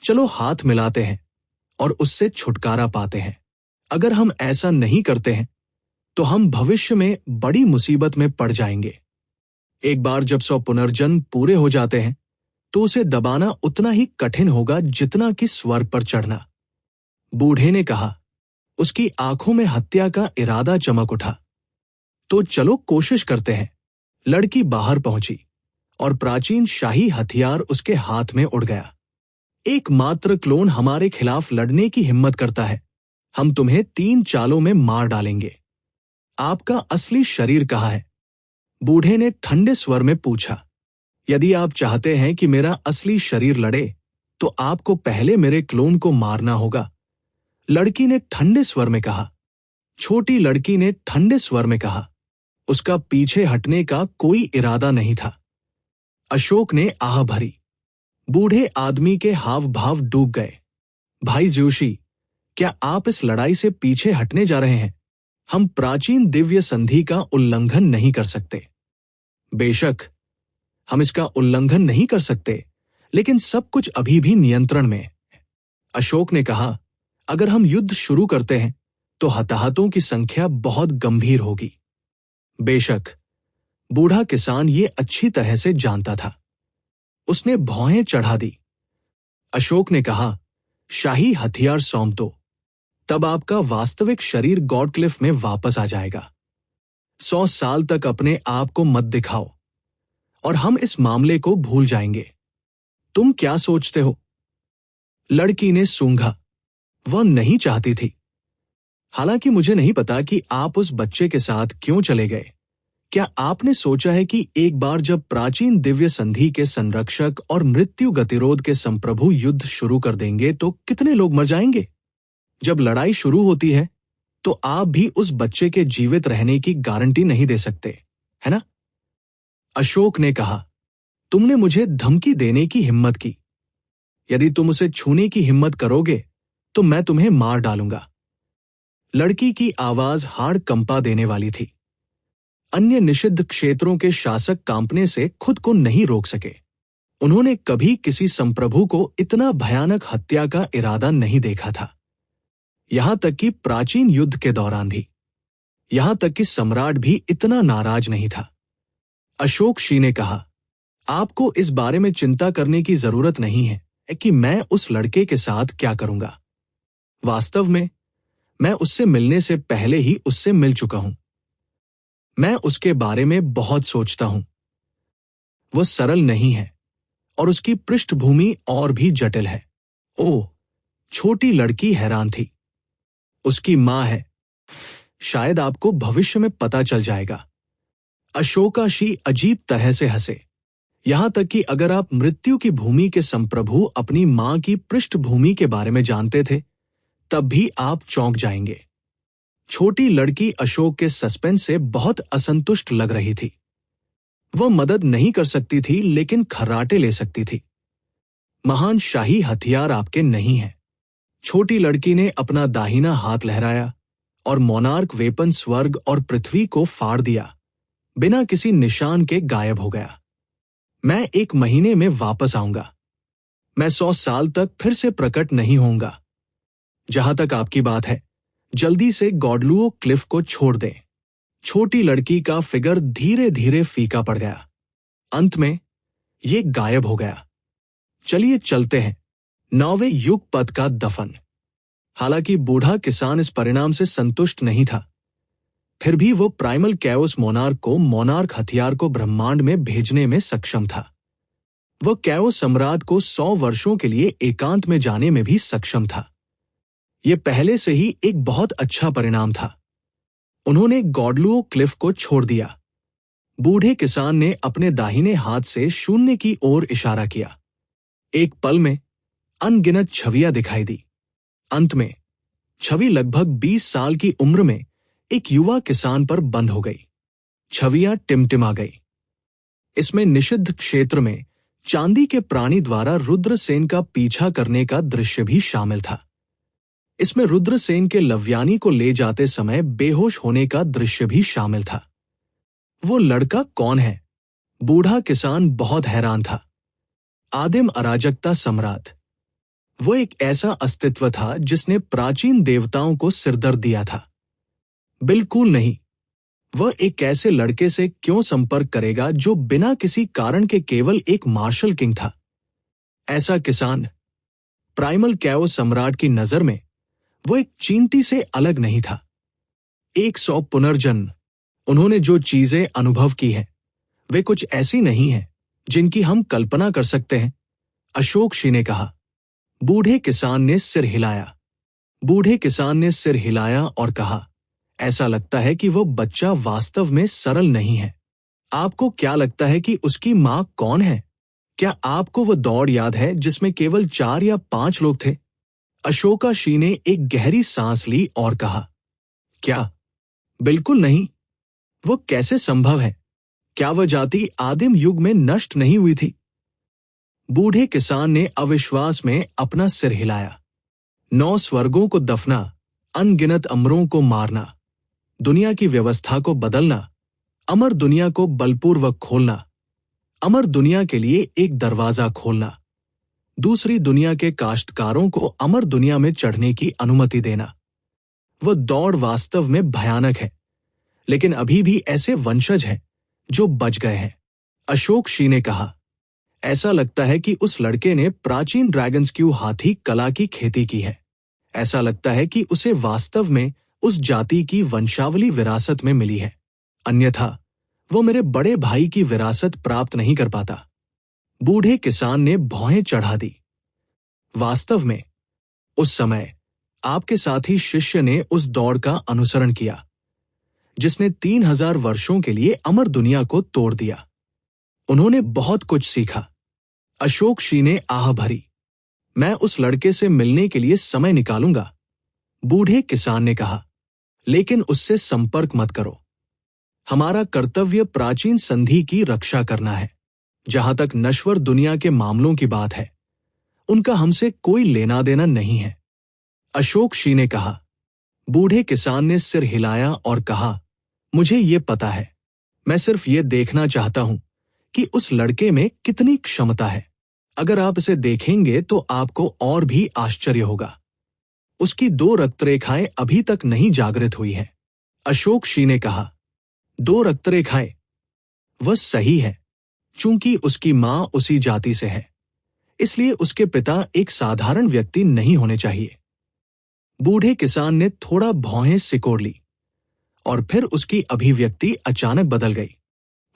चलो हाथ मिलाते हैं और उससे छुटकारा पाते हैं। अगर हम ऐसा नहीं करते हैं तो हम भविष्य में बड़ी मुसीबत में पड़ जाएंगे। एक बार जब 100 पुनर्जन्म पूरे हो जाते हैं तो उसे दबाना उतना ही कठिन होगा जितना कि स्वर्ग पर चढ़ना। बूढ़े ने कहा। उसकी आंखों में हत्या का इरादा चमक उठा। तो चलो कोशिश करते हैं। लड़की बाहर पहुंची और प्राचीन शाही हथियार उसके हाथ में उड़ गया। एकमात्र क्लोन हमारे खिलाफ लड़ने की हिम्मत करता है। हम तुम्हें 3 चालों में मार डालेंगे। आपका असली शरीर कहाँ है? बूढ़े ने ठंडे स्वर में पूछा। यदि आप चाहते हैं कि मेरा असली शरीर लड़े तो आपको पहले मेरे क्लोन को मारना होगा, लड़की ने ठंडे स्वर में कहा। छोटी लड़की ने ठंडे स्वर में कहा। उसका पीछे हटने का कोई इरादा नहीं था। अशोक ने आह भरी। बूढ़े आदमी के हाव भाव डूब गए। भाई जोशी, क्या आप इस लड़ाई से पीछे हटने जा रहे हैं? हम प्राचीन दिव्य संधि का उल्लंघन नहीं कर सकते। बेशक हम इसका उल्लंघन नहीं कर सकते, लेकिन सब कुछ अभी भी नियंत्रण में है। अशोक ने कहा, अगर हम युद्ध शुरू करते हैं तो हताहतों की संख्या बहुत गंभीर होगी। बेशक बूढ़ा किसान ये अच्छी तरह से जानता था। उसने भौहें चढ़ा दी। अशोक ने कहा, शाही हथियार सौंप दो, तब आपका वास्तविक शरीर गॉडक्लिफ में वापस आ जाएगा। 100 साल तक अपने आप को मत दिखाओ और हम इस मामले को भूल जाएंगे। तुम क्या सोचते हो? लड़की ने सूंघा। वह नहीं चाहती थी। हालांकि मुझे नहीं पता कि आप उस बच्चे के साथ क्यों चले गए। क्या आपने सोचा है कि एक बार जब प्राचीन दिव्य संधि के संरक्षक और मृत्यु गतिरोध के संप्रभु युद्ध शुरू कर देंगे तो कितने लोग मर जाएंगे? जब लड़ाई शुरू होती है तो आप भी उस बच्चे के जीवित रहने की गारंटी नहीं दे सकते, है ना? अशोक ने कहा, तुमने मुझे धमकी देने की हिम्मत की। यदि तुम उसे छूने की हिम्मत करोगे तो मैं तुम्हें मार डालूंगा। लड़की की आवाज हाड़ कंपा देने वाली थी। अन्य निषिद्ध क्षेत्रों के शासक कांपने से खुद को नहीं रोक सके। उन्होंने कभी किसी संप्रभु को इतना भयानक हत्या का इरादा नहीं देखा था। यहां तक कि प्राचीन युद्ध के दौरान भी। यहां तक कि सम्राट भी इतना नाराज नहीं था। अशोक शी ने कहा, आपको इस बारे में चिंता करने की जरूरत नहीं है कि मैं उस लड़के के साथ क्या करूंगा। वास्तव में मैं उससे मिलने से पहले ही उससे मिल चुका हूं। मैं उसके बारे में बहुत सोचता हूं। वह सरल नहीं है और उसकी पृष्ठभूमि और भी जटिल है। ओह, छोटी लड़की हैरान थी। उसकी मां है। शायद आपको भविष्य में पता चल जाएगा। अशोकाशी अजीब तरह से हंसे। यहां तक कि अगर आप मृत्यु की भूमि के संप्रभु अपनी मां की पृष्ठभूमि के बारे में जानते थे तब भी आप चौंक जाएंगे। छोटी लड़की अशोक के सस्पेंस से बहुत असंतुष्ट लग रही थी। वह मदद नहीं कर सकती थी लेकिन खर्राटे ले सकती थी। महान शाही हथियार आपके नहीं हैं। छोटी लड़की ने अपना दाहिना हाथ लहराया और मोनार्क वेपन स्वर्ग और पृथ्वी को फाड़ दिया। बिना किसी निशान के गायब हो गया। मैं 1 महीने में वापस आऊंगा। मैं 100 साल तक फिर से प्रकट नहीं होऊंगा। जहां तक आपकी बात है, जल्दी से गॉडलुओ क्लिफ को छोड़ दें। छोटी लड़की का फिगर धीरे धीरे फीका पड़ गया। अंत में ये गायब हो गया। चलिए चलते हैं। 9वें युग पथ का दफन। हालांकि बूढ़ा किसान इस परिणाम से संतुष्ट नहीं था, फिर भी वो प्राइमल कैओस मोनार्क को मोनार्क हथियार को ब्रह्मांड में भेजने में सक्षम था। वह कैओस सम्राट को 100 वर्षों के लिए एकांत में जाने में भी सक्षम था। यह पहले से ही एक बहुत अच्छा परिणाम था। उन्होंने गॉडलुओ क्लिफ को छोड़ दिया। बूढ़े किसान ने अपने दाहिने हाथ से शून्य की ओर इशारा किया। एक पल में अनगिनत छवियां दिखाई दी। अंत में छवि लगभग 20 साल की उम्र में एक युवा किसान पर बंद हो गई। छवियां टिमटिमा गई। इसमें निषिद्ध क्षेत्र में चांदी के प्राणी द्वारा रुद्रसेन का पीछा करने का दृश्य भी शामिल था। इसमें रुद्रसेन के लव्यानी को ले जाते समय बेहोश होने का दृश्य भी शामिल था। वो लड़का कौन है? बूढ़ा किसान बहुत हैरान था। आदिम अराजकता सम्राट। वो एक ऐसा अस्तित्व था जिसने प्राचीन देवताओं को सिरदर्द दिया था। बिल्कुल नहीं। वह एक ऐसे लड़के से क्यों संपर्क करेगा जो बिना किसी कारण के केवल एक मार्शल किंग था? ऐसा किसान, प्राइमल कैओ सम्राट की नजर में वो एक चींटी से अलग नहीं था। 100 पुनर्जन्म, उन्होंने जो चीजें अनुभव की हैं वे कुछ ऐसी नहीं हैं जिनकी हम कल्पना कर सकते हैं, अशोक शी ने कहा। बूढ़े किसान ने सिर हिलाया। बूढ़े किसान ने सिर हिलाया और कहा, ऐसा लगता है कि वह बच्चा वास्तव में सरल नहीं है। आपको क्या लगता है कि उसकी मां कौन है? क्या आपको वह दौड़ याद है जिसमें केवल 4 या 5 लोग थे? अशोका शी ने एक गहरी सांस ली और कहा, क्या? बिल्कुल नहीं। वो कैसे संभव है? क्या वह जाति आदिम युग में नष्ट नहीं हुई थी? बूढ़े किसान ने अविश्वास में अपना सिर हिलाया। 9 स्वर्गों को दफना, अनगिनत अमरों को मारना, दुनिया की व्यवस्था को बदलना, अमर दुनिया को बलपूर्वक खोलना, अमर दुनिया के लिए एक दरवाजा खोलना, दूसरी दुनिया के काश्तकारों को अमर दुनिया में चढ़ने की अनुमति देना। वह दौड़ वास्तव में भयानक है, लेकिन अभी भी ऐसे वंशज हैं जो बच गए हैं, अशोक शी ने कहा। ऐसा लगता है कि उस लड़के ने प्राचीन ड्रैगन्स्क्यू हाथी कला की खेती की है। ऐसा लगता है कि उसे वास्तव में उस जाति की वंशावली विरासत में मिली है, अन्यथा वो मेरे बड़े भाई की विरासत प्राप्त नहीं कर पाता। बूढ़े किसान ने भौहें चढ़ा दी। वास्तव में उस समय आपके साथी शिष्य ने उस दौड़ का अनुसरण किया जिसने 3000 वर्षों के लिए अमर दुनिया को तोड़ दिया। उन्होंने बहुत कुछ सीखा। अशोक शी ने आह भरी। मैं उस लड़के से मिलने के लिए समय निकालूंगा, बूढ़े किसान ने कहा, लेकिन उससे संपर्क मत करो। हमारा कर्तव्य प्राचीन संधि की रक्षा करना है। जहां तक नश्वर दुनिया के मामलों की बात है, उनका हमसे कोई लेना देना नहीं है, अशोक शी ने कहा। बूढ़े किसान ने सिर हिलाया और कहा, मुझे ये पता है। मैं सिर्फ ये देखना चाहता हूं कि उस लड़के में कितनी क्षमता है। अगर आप इसे देखेंगे तो आपको और भी आश्चर्य होगा। उसकी 2 रक्तरेखाएं अभी तक नहीं जागृत हुई हैं, अशोक शी ने कहा। 2 रक्तरेखाएं? वह सही है, चूंकि उसकी मां उसी जाति से है, इसलिए उसके पिता एक साधारण व्यक्ति नहीं होने चाहिए। बूढ़े किसान ने थोड़ा भौहें सिकोड़ ली और फिर उसकी अभिव्यक्ति अचानक बदल गई।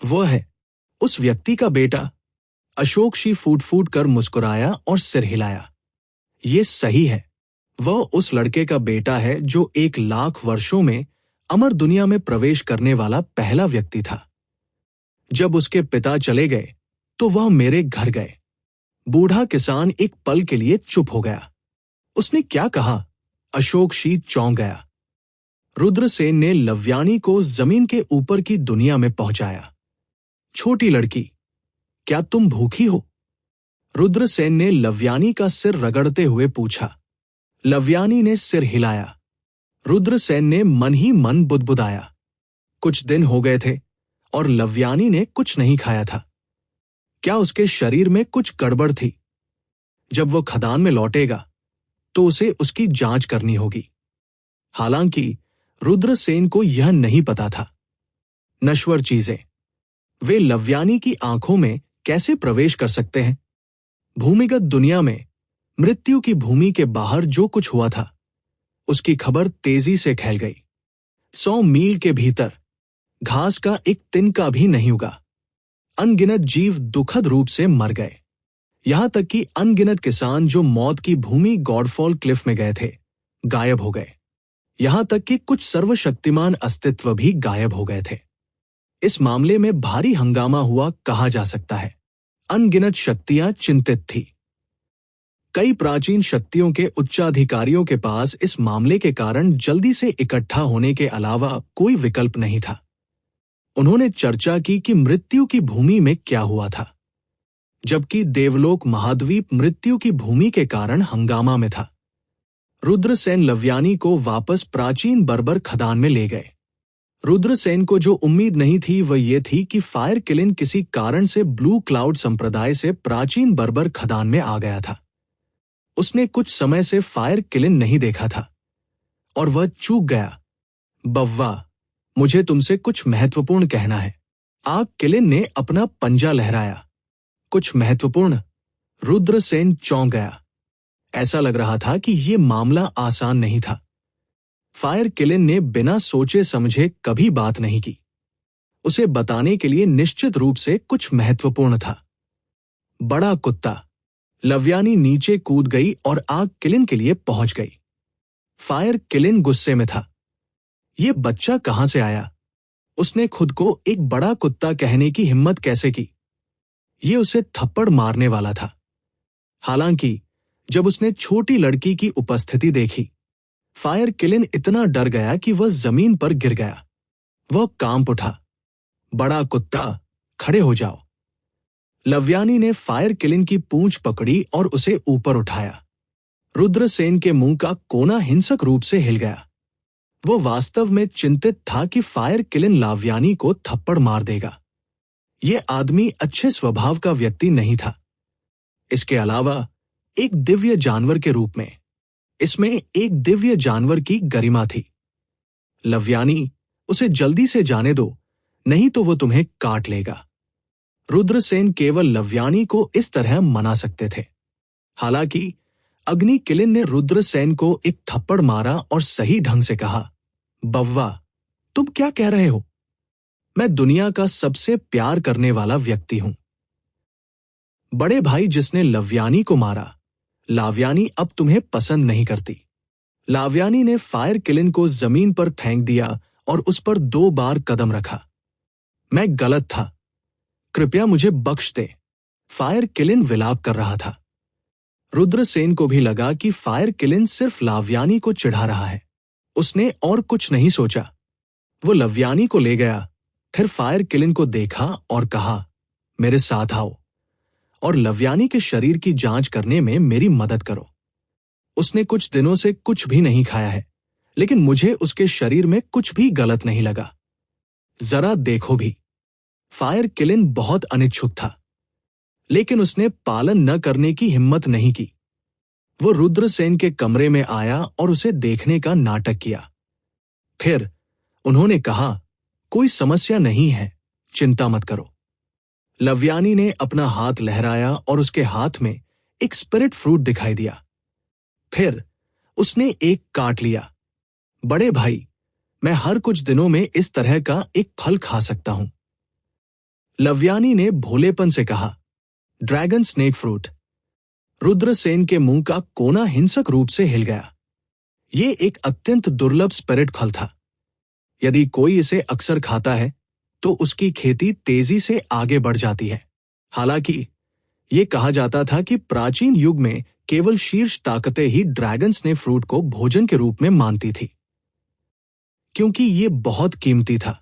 वह है उस व्यक्ति का बेटा। अशोक शी फूट फूट कर मुस्कुराया और सिर हिलाया। ये सही है, वह उस लड़के का बेटा है जो 1 लाख वर्षों में अमर दुनिया में प्रवेश करने वाला पहला व्यक्ति था। जब उसके पिता चले गए तो वह मेरे घर गए। बूढ़ा किसान एक पल के लिए चुप हो गया। उसने क्या कहा? अशोक शी चौंक गया। रुद्रसेन ने लव्यानी को जमीन के ऊपर की दुनिया में पहुंचाया। छोटी लड़की, क्या तुम भूखी हो? रुद्रसेन ने लव्यानी का सिर रगड़ते हुए पूछा। लव्यानी ने सिर हिलाया। रुद्रसेन ने मन ही मन बुदबुदाया। कुछ दिन हो गए थे और लव्यानी ने कुछ नहीं खाया था। क्या उसके शरीर में कुछ गड़बड़ थी? जब वो खदान में लौटेगा तो उसे उसकी जांच करनी होगी। हालांकि रुद्रसेन को यह नहीं पता था। नश्वर चीजें, वे लव्यानी की आंखों में कैसे प्रवेश कर सकते हैं? भूमिगत दुनिया में, मृत्यु की भूमि के बाहर जो कुछ हुआ था उसकी खबर तेजी से फैल गई। 100 मील के भीतर घास का एक तिनका भी नहीं उगा। अनगिनत जीव दुखद रूप से मर गए। यहां तक कि अनगिनत किसान जो मौत की भूमि गॉडफॉल क्लिफ में गए थे, गायब हो गए। यहां तक कि कुछ सर्वशक्तिमान अस्तित्व भी गायब हो गए थे। इस मामले में भारी हंगामा हुआ कहा जा सकता है। अनगिनत शक्तियां चिंतित थी। कई प्राचीन शक्तियों के उच्चाधिकारियों के पास इस मामले के कारण जल्दी से इकट्ठा होने के अलावा कोई विकल्प नहीं था। उन्होंने चर्चा की कि मृत्यु की भूमि में क्या हुआ था, जबकि देवलोक महाद्वीप मृत्यु की भूमि के कारण हंगामा में था। रुद्रसेन लव्यानी को वापस प्राचीन बर्बर खदान में ले गए। रुद्रसेन को जो उम्मीद नहीं थी वह ये थी कि फायर किलिन किसी कारण से ब्लू क्लाउड संप्रदाय से प्राचीन बर्बर खदान में आ गया था। उसने कुछ समय से फायर किलिन नहीं देखा था और वह चूक गया। बव्वा, मुझे तुमसे कुछ महत्वपूर्ण कहना है। आग किलिन ने अपना पंजा लहराया। कुछ महत्वपूर्ण? रुद्रसेन चौंक गया। ऐसा लग रहा था कि यह मामला आसान नहीं था। फायर किलिन ने बिना सोचे समझे कभी बात नहीं की। उसे बताने के लिए निश्चित रूप से कुछ महत्वपूर्ण था। बड़ा कुत्ता। लव्यानी नीचे कूद गई और आग किलिन के लिए पहुंच गई। फायर किलिन गुस्से में था। ये बच्चा कहां से आया? उसने खुद को एक बड़ा कुत्ता कहने की हिम्मत कैसे की? ये उसे थप्पड़ मारने वाला था। हालांकि जब उसने छोटी लड़की की उपस्थिति देखी, फायर किलिन इतना डर गया कि वह जमीन पर गिर गया। वह कांप उठा। बड़ा कुत्ता, खड़े हो जाओ। लव्यानी ने फायर किलिन की पूंछ पकड़ी और उसे ऊपर उठाया। रुद्रसेन के मुंह का कोना हिंसक रूप से हिल गया। वो वास्तव में चिंतित था कि फायर किलिन लाव्यानी को थप्पड़ मार देगा। यह आदमी अच्छे स्वभाव का व्यक्ति नहीं था। इसके अलावा एक दिव्य जानवर के रूप में इसमें एक दिव्य जानवर की गरिमा थी। लव्यानी, उसे जल्दी से जाने दो, नहीं तो वो तुम्हें काट लेगा। रुद्रसेन केवल लव्यानी को इस तरह मना सकते थे। हालांकि अग्नि किलिन ने रुद्रसेन को एक थप्पड़ मारा और सही ढंग से कहा, बव्वा, तुम क्या कह रहे हो? मैं दुनिया का सबसे प्यार करने वाला व्यक्ति हूं। बड़े भाई जिसने लव्यानी को मारा, लाव्यानी अब तुम्हें पसंद नहीं करती। लाव्यानी ने फायर किलिन को जमीन पर फेंक दिया और उस पर 2 बार कदम रखा। मैं गलत था, कृपया मुझे बख्श दे। फायर किलिन विलाप कर रहा था। रुद्रसेन को भी लगा कि फायर किलिन सिर्फ लाव्यानी को चिढ़ा रहा है। उसने और कुछ नहीं सोचा। वो लव्यानी को ले गया, फिर फायर किलिन को देखा और कहा, मेरे साथ आओ और लव्यानी के शरीर की जांच करने में मेरी मदद करो। उसने कुछ दिनों से कुछ भी नहीं खाया है, लेकिन मुझे उसके शरीर में कुछ भी गलत नहीं लगा। जरा देखो भी। फायर किलिन बहुत अनिच्छुक था, लेकिन उसने पालन न करने की हिम्मत नहीं की। वो रुद्रसेन के कमरे में आया और उसे देखने का नाटक किया। फिर उन्होंने कहा, कोई समस्या नहीं है, चिंता मत करो। लव्यानी ने अपना हाथ लहराया और उसके हाथ में एक स्पिरिट फ्रूट दिखाई दिया। फिर उसने एक काट लिया। बड़े भाई, मैं हर कुछ दिनों में इस तरह का एक फल खा सकता हूं। लव्यानी ने भोलेपन से कहा, ड्रैगन स्नेक फ्रूट। रुद्रसेन के मुंह का कोना हिंसक रूप से हिल गया। ये एक अत्यंत दुर्लभ स्पिरिट फल था। यदि कोई इसे अक्सर खाता है तो उसकी खेती तेजी से आगे बढ़ जाती है। हालांकि ये कहा जाता था कि प्राचीन युग में केवल शीर्ष ताकतें ही ड्रैगन स्नेक फ्रूट को भोजन के रूप में मानती थी, क्योंकि ये बहुत कीमती था।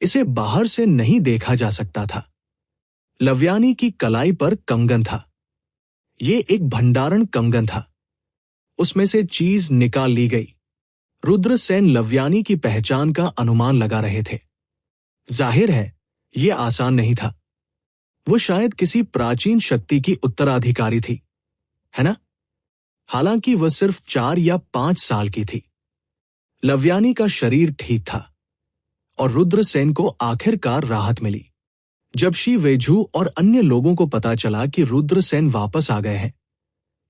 इसे बाहर से नहीं देखा जा सकता था। लव्यानी की कलाई पर कंगन था। ये एक भंडारण कंगन था। उसमें से चीज निकाल ली गई। रुद्रसेन लव्यानी की पहचान का अनुमान लगा रहे थे। जाहिर है, यह आसान नहीं था। वो शायद किसी प्राचीन शक्ति की उत्तराधिकारी थी, है ना? हालांकि वह सिर्फ 4 या 5 साल की थी। लव्यानी का शरीर ठीक था और रुद्रसेन को आखिरकार राहत मिली। जब शी वेझू और अन्य लोगों को पता चला कि रुद्रसेन वापस आ गए हैं,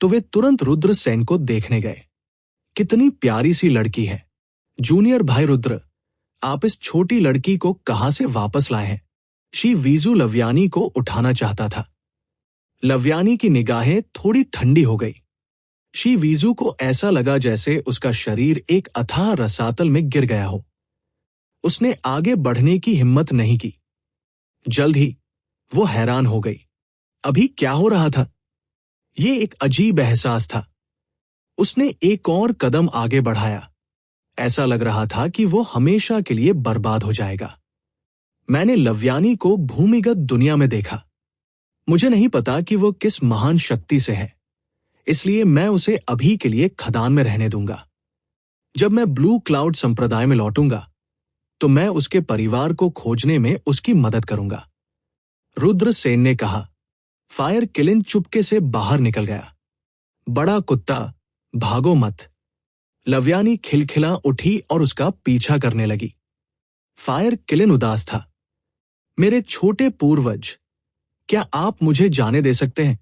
तो वे तुरंत रुद्रसेन को देखने गए। कितनी प्यारी सी लड़की है। जूनियर भाई रुद्र, आप इस छोटी लड़की को कहां से वापस लाए हैं? शी वीजू लव्यानी को उठाना चाहता था। लव्यानी की निगाहें थोड़ी ठंडी हो गई। शी वीजू को ऐसा लगा जैसे उसका शरीर एक अथाह रसातल में गिर गया हो। उसने आगे बढ़ने की हिम्मत नहीं की। जल्द ही वो हैरान हो गई। अभी क्या हो रहा था? ये एक अजीब एहसास था। उसने एक और कदम आगे बढ़ाया। ऐसा लग रहा था कि वो हमेशा के लिए बर्बाद हो जाएगा। मैंने लव्यानी को भूमिगत दुनिया में देखा। मुझे नहीं पता कि वो किस महान शक्ति से है, इसलिए मैं उसे अभी के लिए खदान में रहने दूंगा। जब मैं ब्लू क्लाउड संप्रदाय में लौटूंगा तो मैं उसके परिवार को खोजने में उसकी मदद करूंगा। रुद्रसेन ने कहा। फायर किलिन चुपके से बाहर निकल गया। बड़ा कुत्ता, भागो मत। लव्यानी खिलखिला उठी और उसका पीछा करने लगी। फायर किलिन उदास था। मेरे छोटे पूर्वज, क्या आप मुझे जाने दे सकते हैं?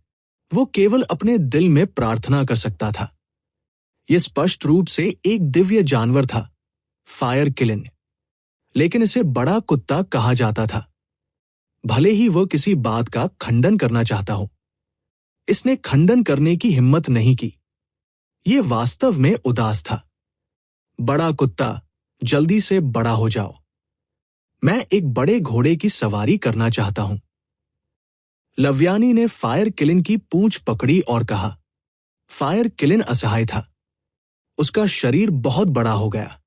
वो केवल अपने दिल में प्रार्थना कर सकता था। यह स्पष्ट रूप से एक दिव्य जानवर था, फायर किलिन, लेकिन इसे बड़ा कुत्ता कहा जाता था। भले ही वह किसी बात का खंडन करना चाहता हो, इसने खंडन करने की हिम्मत नहीं की। यह वास्तव में उदास था। बड़ा कुत्ता, जल्दी से बड़ा हो जाओ। मैं एक बड़े घोड़े की सवारी करना चाहता हूं। लव्यानी ने फायर किलिन की पूंछ पकड़ी और कहा। फायर किलिन असहाय था। उसका शरीर बहुत बड़ा हो गया।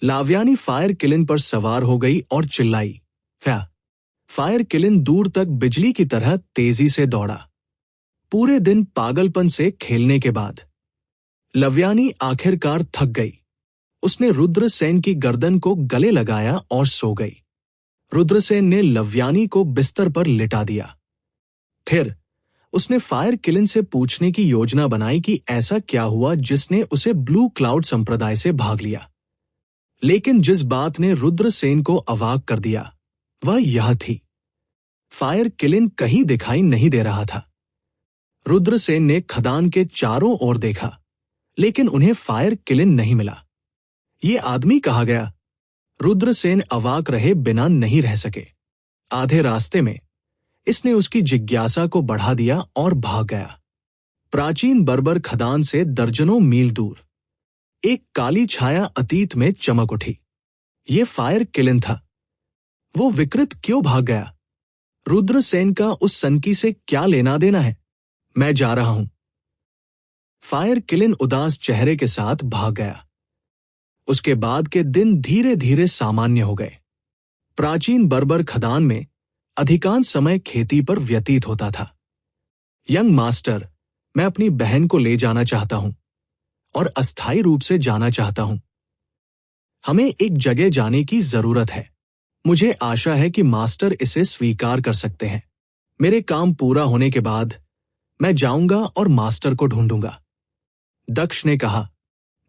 लाव्यानी फायर किलिन पर सवार हो गई और चिल्लाई, क्या? फायर किलिन दूर तक बिजली की तरह तेजी से दौड़ा। पूरे दिन पागलपन से खेलने के बाद लव्यानी आखिरकार थक गई। उसने रुद्रसेन की गर्दन को गले लगाया और सो गई। रुद्रसेन ने लव्यानी को बिस्तर पर लिटा दिया। फिर उसने फायर किलिन से पूछने की योजना बनाई कि ऐसा क्या हुआ जिसने उसे ब्लू क्लाउड संप्रदाय से भाग लिया। लेकिन जिस बात ने रुद्रसेन को अवाक कर दिया वह यह थी, फायर किलिन कहीं दिखाई नहीं दे रहा था। रुद्रसेन ने खदान के चारों ओर देखा, लेकिन उन्हें फायर किलिन नहीं मिला। ये आदमी कहाँ गया? रुद्रसेन अवाक रहे बिना नहीं रह सके। आधे रास्ते में इसने उसकी जिज्ञासा को बढ़ा दिया और भाग गया। प्राचीन बर्बर खदान से दर्जनों मील दूर एक काली छाया अतीत में चमक उठी। ये फायर किलिन था। वो विकृत क्यों भाग गया? रुद्रसेन का उस सनकी से क्या लेना देना है? मैं जा रहा हूं। फायर किलिन उदास चेहरे के साथ भाग गया। उसके बाद के दिन धीरे धीरे सामान्य हो गए। प्राचीन बर्बर खदान में अधिकांश समय खेती पर व्यतीत होता था। यंग मास्टर, मैं अपनी बहन को ले जाना चाहता हूं और अस्थायी रूप से जाना चाहता हूं। हमें एक जगह जाने की जरूरत है। मुझे आशा है कि मास्टर इसे स्वीकार कर सकते हैं। मेरे काम पूरा होने के बाद मैं जाऊंगा और मास्टर को ढूंढूंगा। दक्ष ने कहा।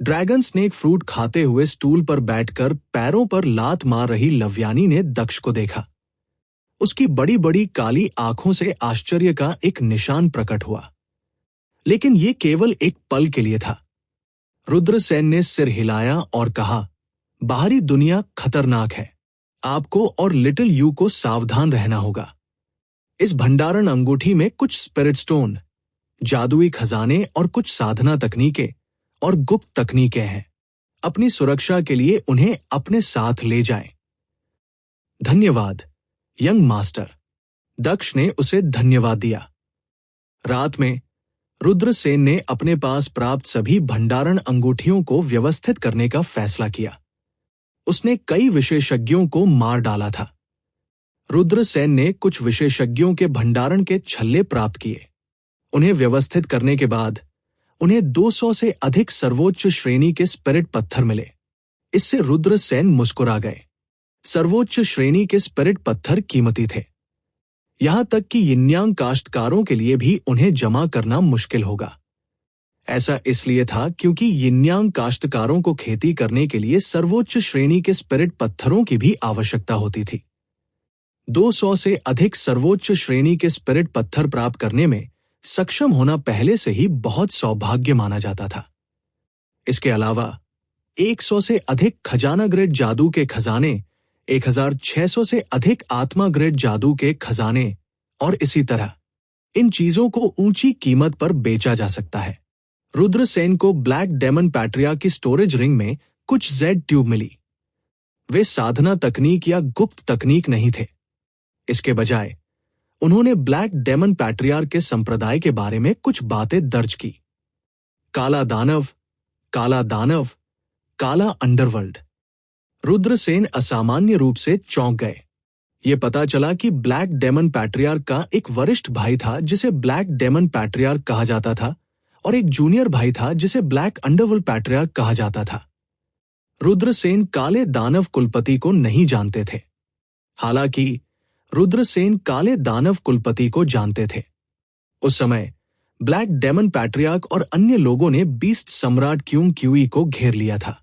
ड्रैगन स्नेक फ्रूट खाते हुए स्टूल पर बैठकर पैरों पर लात मार रही लव्यानी ने दक्ष को देखा। उसकी बड़ी बड़ी काली आंखों से आश्चर्य का एक निशान प्रकट हुआ, लेकिन यह केवल एक पल के लिए था। रुद्रसेन ने सिर हिलाया और कहा, बाहरी दुनिया खतरनाक है। आपको और लिटिल यू को सावधान रहना होगा। इस भंडारण अंगूठी में कुछ स्पिरिट स्टोन, जादुई खजाने और कुछ साधना तकनीकें और गुप्त तकनीकें हैं। अपनी सुरक्षा के लिए उन्हें अपने साथ ले जाएं। धन्यवाद, यंग मास्टर। दक्ष ने उसे धन्यवाद दिया। रात में रुद्रसेन ने अपने पास प्राप्त सभी भंडारण अंगूठियों को व्यवस्थित करने का फैसला किया। उसने कई विशेषज्ञों को मार डाला था। रुद्रसेन ने कुछ विशेषज्ञों के भंडारण के छल्ले प्राप्त किए। उन्हें व्यवस्थित करने के बाद उन्हें 200 से अधिक सर्वोच्च श्रेणी के स्पिरिट पत्थर मिले। इससे रुद्रसेन मुस्कुरा गए। सर्वोच्च श्रेणी के स्पिरिट पत्थर कीमती थे। यहां तक कि यिन्यांग काश्तकारों के लिए भी उन्हें जमा करना मुश्किल होगा। ऐसा इसलिए था क्योंकि यिन्यांग काश्तकारों को खेती करने के लिए सर्वोच्च श्रेणी के स्पिरिट पत्थरों की भी आवश्यकता होती थी। 200 से अधिक सर्वोच्च श्रेणी के स्पिरिट पत्थर प्राप्त करने में सक्षम होना पहले से ही बहुत सौभाग्य माना जाता था। इसके अलावा 100 से अधिक खजाना ग्रेड जादू के खजाने, 1600 से अधिक आत्मा ग्रेड जादू के खजाने और इसी तरह इन चीजों को ऊंची कीमत पर बेचा जा सकता है। रुद्रसेन को ब्लैक डेमन पैट्रिया की स्टोरेज रिंग में कुछ जेड ट्यूब मिली। वे साधना तकनीक या गुप्त तकनीक नहीं थे। इसके बजाय उन्होंने ब्लैक डेमन पैट्रियार के संप्रदाय के बारे में कुछ बातें दर्ज की। काला दानव, काला दानव, काला अंडरवर्ल्ड। रुद्रसेन असामान्य रूप से चौंक गए। ये पता चला कि ब्लैक डेमन पैट्रियार का एक वरिष्ठ भाई था जिसे ब्लैक डेमन पैट्रियार कहा जाता था और एक जूनियर भाई था जिसे ब्लैक अंडरवर्ल्ड पैट्रियार कहा जाता था। रुद्रसेन काले दानव कुलपति को नहीं जानते थे, हालांकि रुद्रसेन काले दानव कुलपति को जानते थे। उस समय ब्लैक डेमन पैट्रियार्क और अन्य लोगों ने बीस्ट सम्राट क्यूंग क्यूई को घेर लिया था।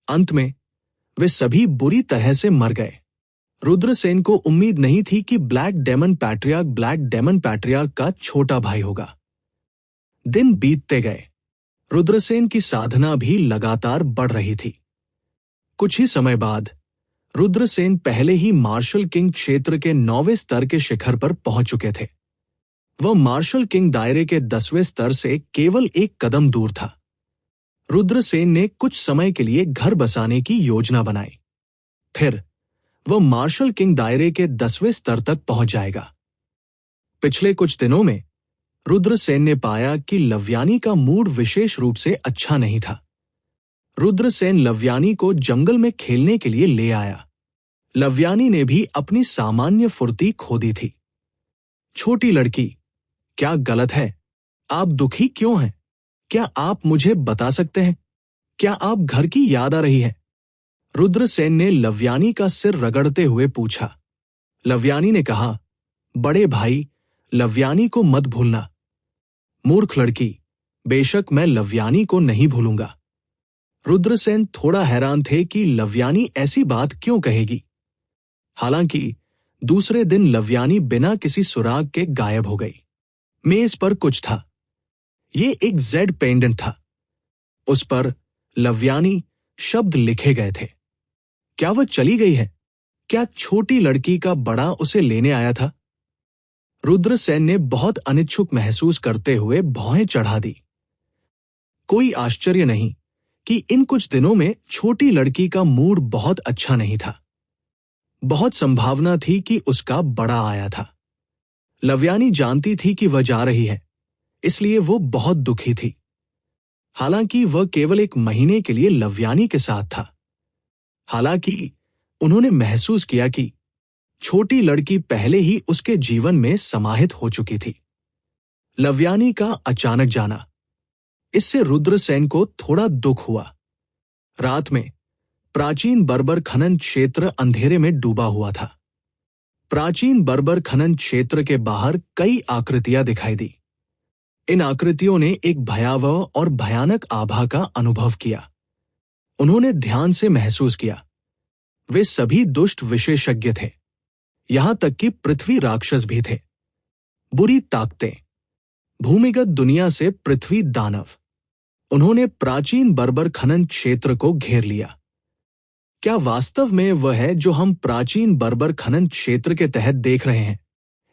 अंत में वे सभी बुरी तरह से मर गए। रुद्रसेन को उम्मीद नहीं थी कि ब्लैक डेमन पैट्रियार्क का छोटा भाई होगा। दिन बीतते गए। रुद्रसेन की साधना भी लगातार बढ़ रही थी। कुछ ही समय बाद रुद्रसेन पहले ही मार्शल किंग क्षेत्र के 9वें स्तर के शिखर पर पहुंच चुके थे। वह मार्शल किंग दायरे के 10वें स्तर से केवल एक कदम दूर था। रुद्रसेन ने कुछ समय के लिए घर बसाने की योजना बनाई। फिर वह मार्शल किंग दायरे के 10वें स्तर तक पहुंच जाएगा। पिछले कुछ दिनों में रुद्रसेन ने पाया कि लव्यानी का मूड विशेष रूप से अच्छा नहीं था। रुद्रसेन लव्यानी को जंगल में खेलने के लिए ले आया। लव्यानी ने भी अपनी सामान्य फुर्ती खो दी थी। छोटी लड़की, क्या गलत है? आप दुखी क्यों हैं? क्या आप मुझे बता सकते हैं? क्या आप घर की याद आ रही है? रुद्रसेन ने लव्यानी का सिर रगड़ते हुए पूछा। लव्यानी ने कहा, बड़े भाई, लव्यानी को मत भूलना। मूर्ख लड़की, बेशक मैं लव्यानी को नहीं भूलूंगा। रुद्रसेन थोड़ा हैरान थे कि लव्यानी ऐसी बात क्यों कहेगी। हालांकि दूसरे दिन लव्यानी बिना किसी सुराग के गायब हो गई। मेज पर कुछ था। ये एक जेड पेंडेंट था। उस पर लव्यानी शब्द लिखे गए थे। क्या वह चली गई है? क्या छोटी लड़की का बड़ा उसे लेने आया था? रुद्रसेन ने बहुत अनिच्छुक महसूस करते हुए भौहें चढ़ा दी। कोई आश्चर्य नहीं कि इन कुछ दिनों में छोटी लड़की का मूड बहुत अच्छा नहीं था। बहुत संभावना थी कि उसका बड़ा आया था। लव्यानी जानती थी कि वह जा रही है, इसलिए वो बहुत दुखी थी। हालांकि वह केवल 1 महीने के लिए लव्यानी के साथ था। हालांकि उन्होंने महसूस किया कि छोटी लड़की पहले ही उसके जीवन में समाहित हो चुकी थी। लव्यानी का अचानक जाना, इससे रुद्रसेन को थोड़ा दुख हुआ। रात में प्राचीन बर्बर खनन क्षेत्र अंधेरे में डूबा हुआ था। प्राचीन बर्बर खनन क्षेत्र के बाहर कई आकृतियां दिखाई दी। इन आकृतियों ने एक भयावह और भयानक आभा का अनुभव किया। उन्होंने ध्यान से महसूस किया। वे सभी दुष्ट विशेषज्ञ थे। यहां तक कि पृथ्वी राक्षस भी थे। बुरी ताकतें, भूमिगत दुनिया से पृथ्वी दानव। उन्होंने प्राचीन बर्बर खनन क्षेत्र को घेर लिया। क्या वास्तव में वह है जो हम प्राचीन बर्बर खनन क्षेत्र के तहत देख रहे हैं?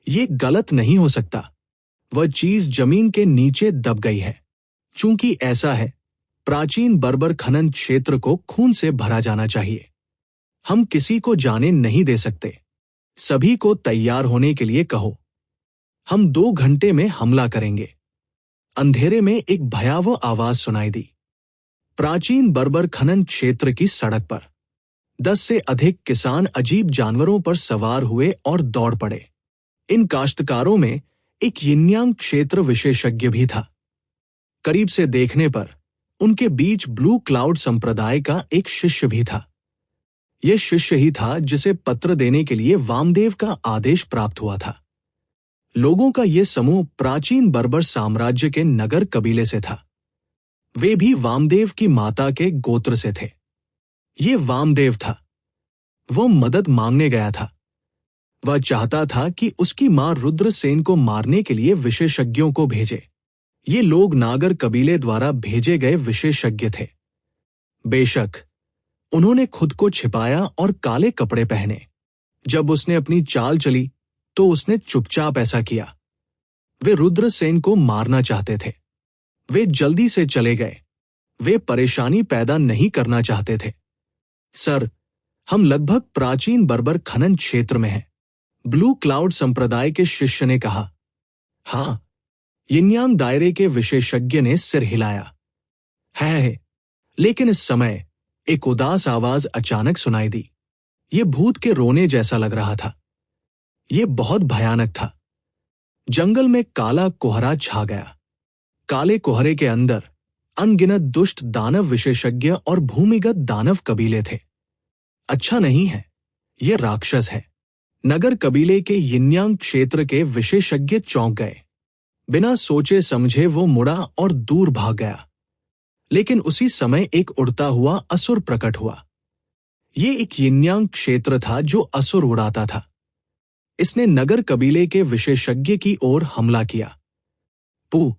ये गलत नहीं हो सकता। वह चीज जमीन के नीचे दब गई है। चूंकि ऐसा है, प्राचीन बर्बर खनन क्षेत्र को खून से भरा जाना चाहिए। हम किसी को जाने नहीं दे सकते। सभी को तैयार होने के लिए कहो। हम 2 घंटे में हमला करेंगे। अंधेरे में एक भयावह आवाज सुनाई दी। प्राचीन बर्बर खनन क्षेत्र की सड़क पर 10 से अधिक किसान अजीब जानवरों पर सवार हुए और दौड़ पड़े। इन काश्तकारों में एक यिन्यांग क्षेत्र विशेषज्ञ भी था। करीब से देखने पर उनके बीच ब्लू क्लाउड संप्रदाय का एक शिष्य भी था। यह शिष्य ही था जिसे पत्र देने के लिए वामदेव का आदेश प्राप्त हुआ था। लोगों का यह समूह प्राचीन बर्बर साम्राज्य के नगर कबीले से था। वे भी वामदेव की माता के गोत्र से थे। ये वामदेव था। वह मदद मांगने गया था। वह चाहता था कि उसकी मां रुद्रसेन को मारने के लिए विशेषज्ञों को भेजे। ये लोग नागर कबीले द्वारा भेजे गए विशेषज्ञ थे। बेशक उन्होंने खुद को छिपाया और काले कपड़े पहने। जब उसने अपनी चाल चली तो उसने चुपचाप ऐसा किया। वे रुद्रसेन को मारना चाहते थे। वे जल्दी से चले गए। वे परेशानी पैदा नहीं करना चाहते थे। सर, हम लगभग प्राचीन बर्बर खनन क्षेत्र में हैं, ब्लू क्लाउड संप्रदाय के शिष्य ने कहा। हाँ, यिन्यांग दायरे के विशेषज्ञ ने सिर हिलाया। है, लेकिन इस समय एक उदास आवाज अचानक सुनाई दी। ये भूत के रोने जैसा लग रहा था। ये बहुत भयानक था। जंगल में काला कोहरा छा गया। काले कोहरे के अंदर अनगिनत दुष्ट दानव विशेषज्ञ और भूमिगत दानव कबीले थे। अच्छा नहीं है, ये राक्षस है। नगर कबीले के यिन्यांग क्षेत्र के विशेषज्ञ चौंक गए। बिना सोचे समझे वो मुड़ा और दूर भाग गया। लेकिन उसी समय एक उड़ता हुआ असुर प्रकट हुआ। ये एक यिन्यांग क्षेत्र था जो असुर उड़ाता था। इसने नगर कबीले के विशेषज्ञ की ओर हमला किया। पू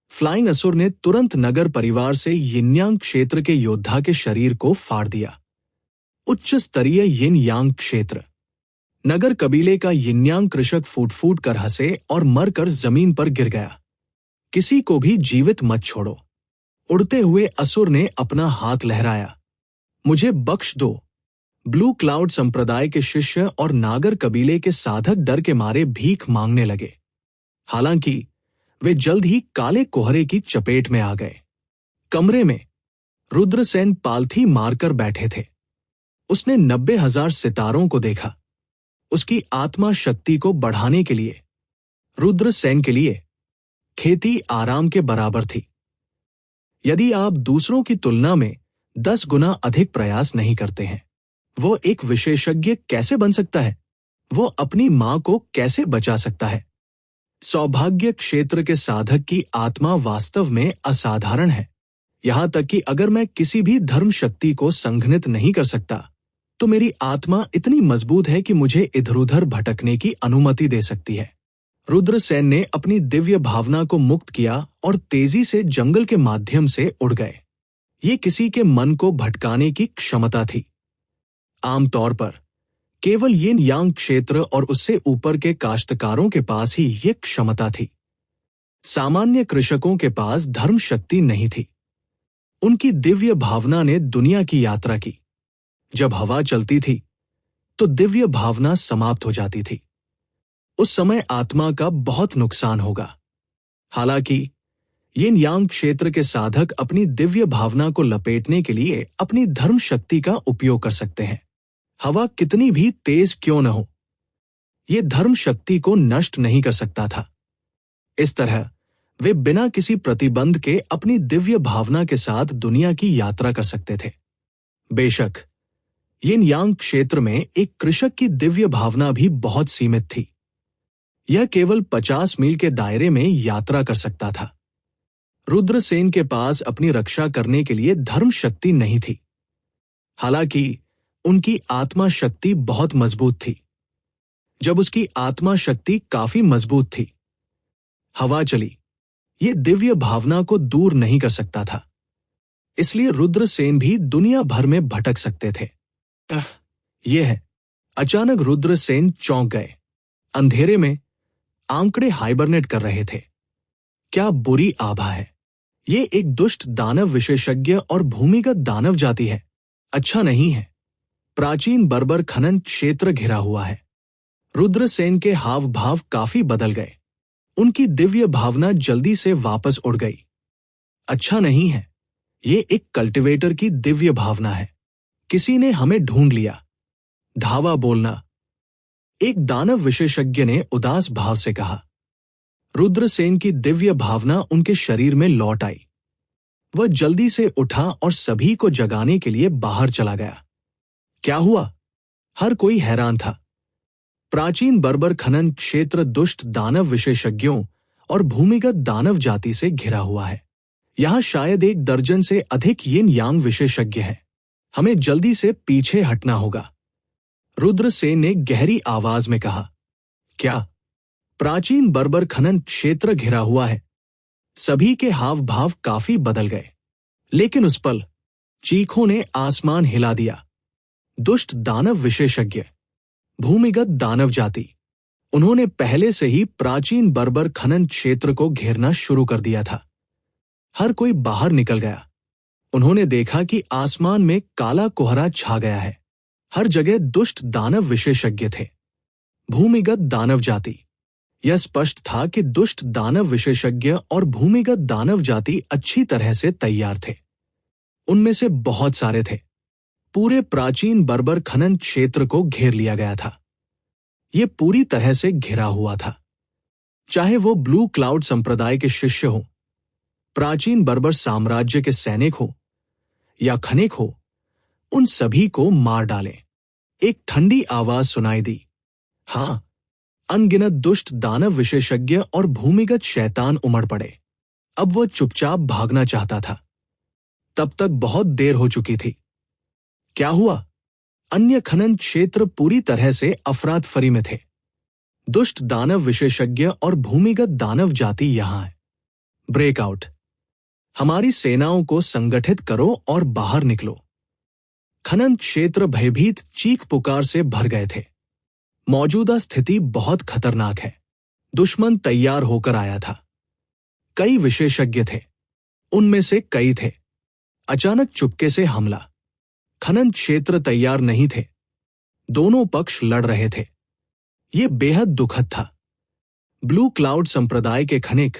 फ्लाइंग असुर ने तुरंत नगर परिवार से यिन्यांग क्षेत्र के योद्धा के शरीर को फाड़ दिया। उच्च स्तरीय यिन यांग क्षेत्र। नगर कबीले का यिन्यांग कृषक फूट फूट कर हंसे और मरकर जमीन पर गिर गया। किसी को भी जीवित मत छोड़ो। उड़ते हुए असुर ने अपना हाथ लहराया। मुझे बख्श दो। ब्लू क्लाउड संप्रदाय के शिष्य और नागर कबीले के साधक डर के मारे भीख मांगने लगे। हालांकि वे जल्द ही काले कोहरे की चपेट में आ गए। कमरे में रुद्रसेन पालथी मारकर बैठे थे। उसने 90,000 सितारों को देखा। उसकी आत्मा शक्ति को बढ़ाने के लिए रुद्रसेन के लिए खेती आराम के बराबर थी। यदि आप दूसरों की तुलना में 10 गुना अधिक प्रयास नहीं करते हैं, वो एक विशेषज्ञ कैसे बन सकता है? वो अपनी मां को कैसे बचा सकता है? सौभाग्य क्षेत्र के साधक की आत्मा वास्तव में असाधारण है। यहां तक कि अगर मैं किसी भी धर्म शक्ति को संघनित नहीं कर सकता, तो मेरी आत्मा इतनी मजबूत है कि मुझे इधर-उधर भटकने की अनुमति दे सकती है। रुद्रसेन ने अपनी दिव्य भावना को मुक्त किया और तेजी से जंगल के माध्यम से उड़ गए। ये किसी के मन को भटकाने की क्षमता थी। आमतौर पर केवल यिन यांग क्षेत्र और उससे ऊपर के काश्तकारों के पास ही ये क्षमता थी। सामान्य कृषकों के पास धर्म शक्ति नहीं थी। उनकी दिव्य भावना ने दुनिया की यात्रा की। जब हवा चलती थी तो दिव्य भावना समाप्त हो जाती थी। उस समय आत्मा का बहुत नुकसान होगा। हालांकि यिन यांग क्षेत्र के साधक अपनी दिव्य भावना को लपेटने के लिए अपनी धर्म शक्ति का उपयोग कर सकते हैं। हवा कितनी भी तेज क्यों न हो, यह धर्म शक्ति को नष्ट नहीं कर सकता था। इस तरह वे बिना किसी प्रतिबंध के अपनी दिव्य भावना के साथ दुनिया की यात्रा कर सकते थे। बेशक यिन यांग क्षेत्र में एक कृषक की दिव्य भावना भी बहुत सीमित थी। यह केवल 50 मील के दायरे में यात्रा कर सकता था। रुद्रसेन के पास अपनी रक्षा करने के लिए धर्म शक्ति नहीं थी। हालांकि उनकी आत्मा शक्ति बहुत मजबूत थी। जब उसकी आत्मा शक्ति काफी मजबूत थी, हवा चली, ये दिव्य भावना को दूर नहीं कर सकता था। इसलिए रुद्रसेन भी दुनिया भर में भटक सकते थे। यह है। अचानक रुद्रसेन चौंक गए। अंधेरे में आंकड़े हाइबरनेट कर रहे थे। क्या बुरी आभा है। ये एक दुष्ट दानव विशेषज्ञ और भूमिगत दानव जाति है। अच्छा नहीं है। प्राचीन बर्बर खनन क्षेत्र घिरा हुआ है। रुद्रसेन के हाव भाव काफी बदल गए। उनकी दिव्य भावना जल्दी से वापस उड़ गई। अच्छा नहीं है। ये एक कल्टीवेटर की दिव्य भावना है। किसी ने हमें ढूंढ लिया। धावा बोलना, एक दानव विशेषज्ञ ने उदास भाव से कहा। रुद्रसेन की दिव्य भावना उनके शरीर में लौट आई। वह जल्दी से उठा और सभी को जगाने के लिए बाहर चला गया। क्या हुआ? हर कोई हैरान था। प्राचीन बर्बर खनन क्षेत्र दुष्ट दानव विशेषज्ञों और भूमिगत दानव जाति से घिरा हुआ है। यहां शायद 1 दर्जन से अधिक यिन यांग विशेषज्ञ हैं। हमें जल्दी से पीछे हटना होगा। रुद्रसेन ने गहरी आवाज में कहा। क्या? प्राचीन बर्बर खनन क्षेत्र घिरा हुआ है। सभी के हाव भाव काफी बदल गए। लेकिन उस पल चीखों ने आसमान हिला दिया। दुष्ट दानव विशेषज्ञ, भूमिगत दानव जाति, उन्होंने पहले से ही प्राचीन बर्बर खनन क्षेत्र को घेरना शुरू कर दिया था। हर कोई बाहर निकल गया। उन्होंने देखा कि आसमान में काला कोहरा छा गया है। हर जगह दुष्ट दानव विशेषज्ञ थे। भूमिगत दानव जाति। यह स्पष्ट था कि दुष्ट दानव विशेषज्ञ और भूमिगत दानव जाति अच्छी तरह से तैयार थे। उनमें से बहुत सारे थे। पूरे प्राचीन बर्बर खनन क्षेत्र को घेर लिया गया था। यह पूरी तरह से घिरा हुआ था। चाहे वो ब्लू क्लाउड संप्रदाय के शिष्य हो, प्राचीन बर्बर साम्राज्य के सैनिक हो या खनिक हो, उन सभी को मार डालें। एक ठंडी आवाज सुनाई दी। हाँ, अनगिनत दुष्ट दानव विशेषज्ञ और भूमिगत शैतान उमड़ पड़े। अब वह चुपचाप भागना चाहता था। तब तक बहुत देर हो चुकी थी। क्या हुआ? अन्य खनन क्षेत्र पूरी तरह से अफरातफरी में थे। दुष्ट दानव विशेषज्ञ और भूमिगत दानव जाति यहां है। ब्रेकआउट। हमारी सेनाओं को संगठित करो और बाहर निकलो। खनन क्षेत्र भयभीत चीख पुकार से भर गए थे। मौजूदा स्थिति बहुत खतरनाक है। दुश्मन तैयार होकर आया था। कई विशेषज्ञ थे। उनमें से कई थे। अचानक चुपके से हमला। खनन क्षेत्र तैयार नहीं थे। दोनों पक्ष लड़ रहे थे। यह बेहद दुखद था। ब्लू क्लाउड संप्रदाय के खनिक,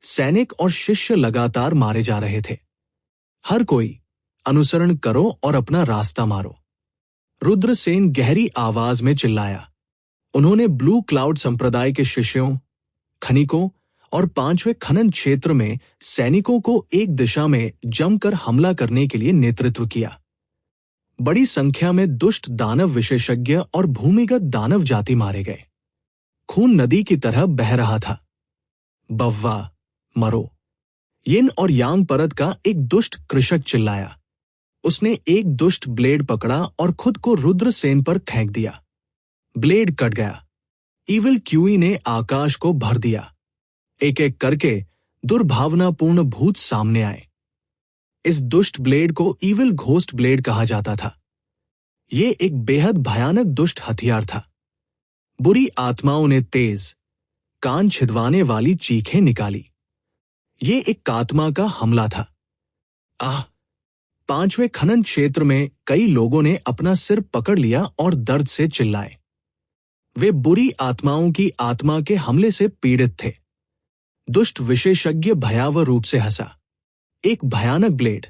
सैनिक और शिष्य लगातार मारे जा रहे थे। हर कोई अनुसरण करो और अपना रास्ता मारो, रुद्रसेन गहरी आवाज में चिल्लाया। उन्होंने ब्लू क्लाउड संप्रदाय के शिष्यों, खनिकों और 5वें खनन क्षेत्र में सैनिकों को एक दिशा में जमकर हमला करने के लिए नेतृत्व किया। बड़ी संख्या में दुष्ट दानव विशेषज्ञ और भूमिगत दानव जाति मारे गए। खून नदी की तरह बह रहा था। बव्वा, मरो। यिन और यांग परत का एक दुष्ट कृषक चिल्लाया। उसने एक दुष्ट ब्लेड पकड़ा और खुद को रुद्रसेन पर फेंक दिया। ब्लेड कट गया। ईविल क्यूई ने आकाश को भर दिया। एक एक करके दुर्भावनापूर्ण भूत सामने आए। इस दुष्ट ब्लेड को ईविल घोस्ट ब्लेड कहा जाता था। यह एक बेहद भयानक दुष्ट हथियार था। बुरी आत्माओं ने तेज, कान छिदवाने वाली चीखें निकाली। यह एक आत्मा का हमला था। आह! 5वें खनन क्षेत्र में कई लोगों ने अपना सिर पकड़ लिया और दर्द से चिल्लाए। वे बुरी आत्माओं की आत्मा के हमले से पीड़ित थे। दुष्ट विशेषज्ञ भयावह रूप से हंसा। एक भयानक ब्लेड।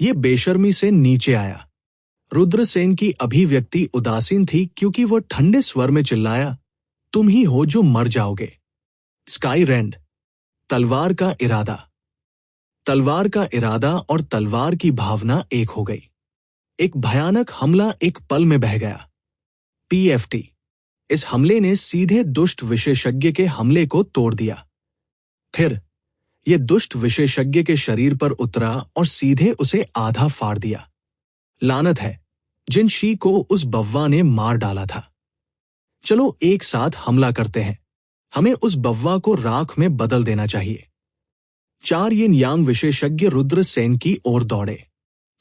यह बेशर्मी से नीचे आया। रुद्रसेन की अभिव्यक्ति उदासीन थी क्योंकि वह ठंडे स्वर में चिल्लाया, तुम ही हो जो मर जाओगे। स्काई रेंड। तलवार का इरादा। तलवार का इरादा और तलवार की भावना एक हो गई। एक भयानक हमला एक पल में बह गया। पीएफटी। इस हमले ने सीधे दुष्ट विशेषज्ञ के हमले को तोड़ दिया। फिर यह दुष्ट विशेषज्ञ के शरीर पर उतरा और सीधे उसे आधा फाड़ दिया। लानत है जिन शी को उस बव्वा ने मार डाला था। चलो एक साथ हमला करते हैं। हमें उस बव्वा को राख में बदल देना चाहिए। 4 यिन यांग विशेषज्ञ रुद्रसेन की ओर दौड़े।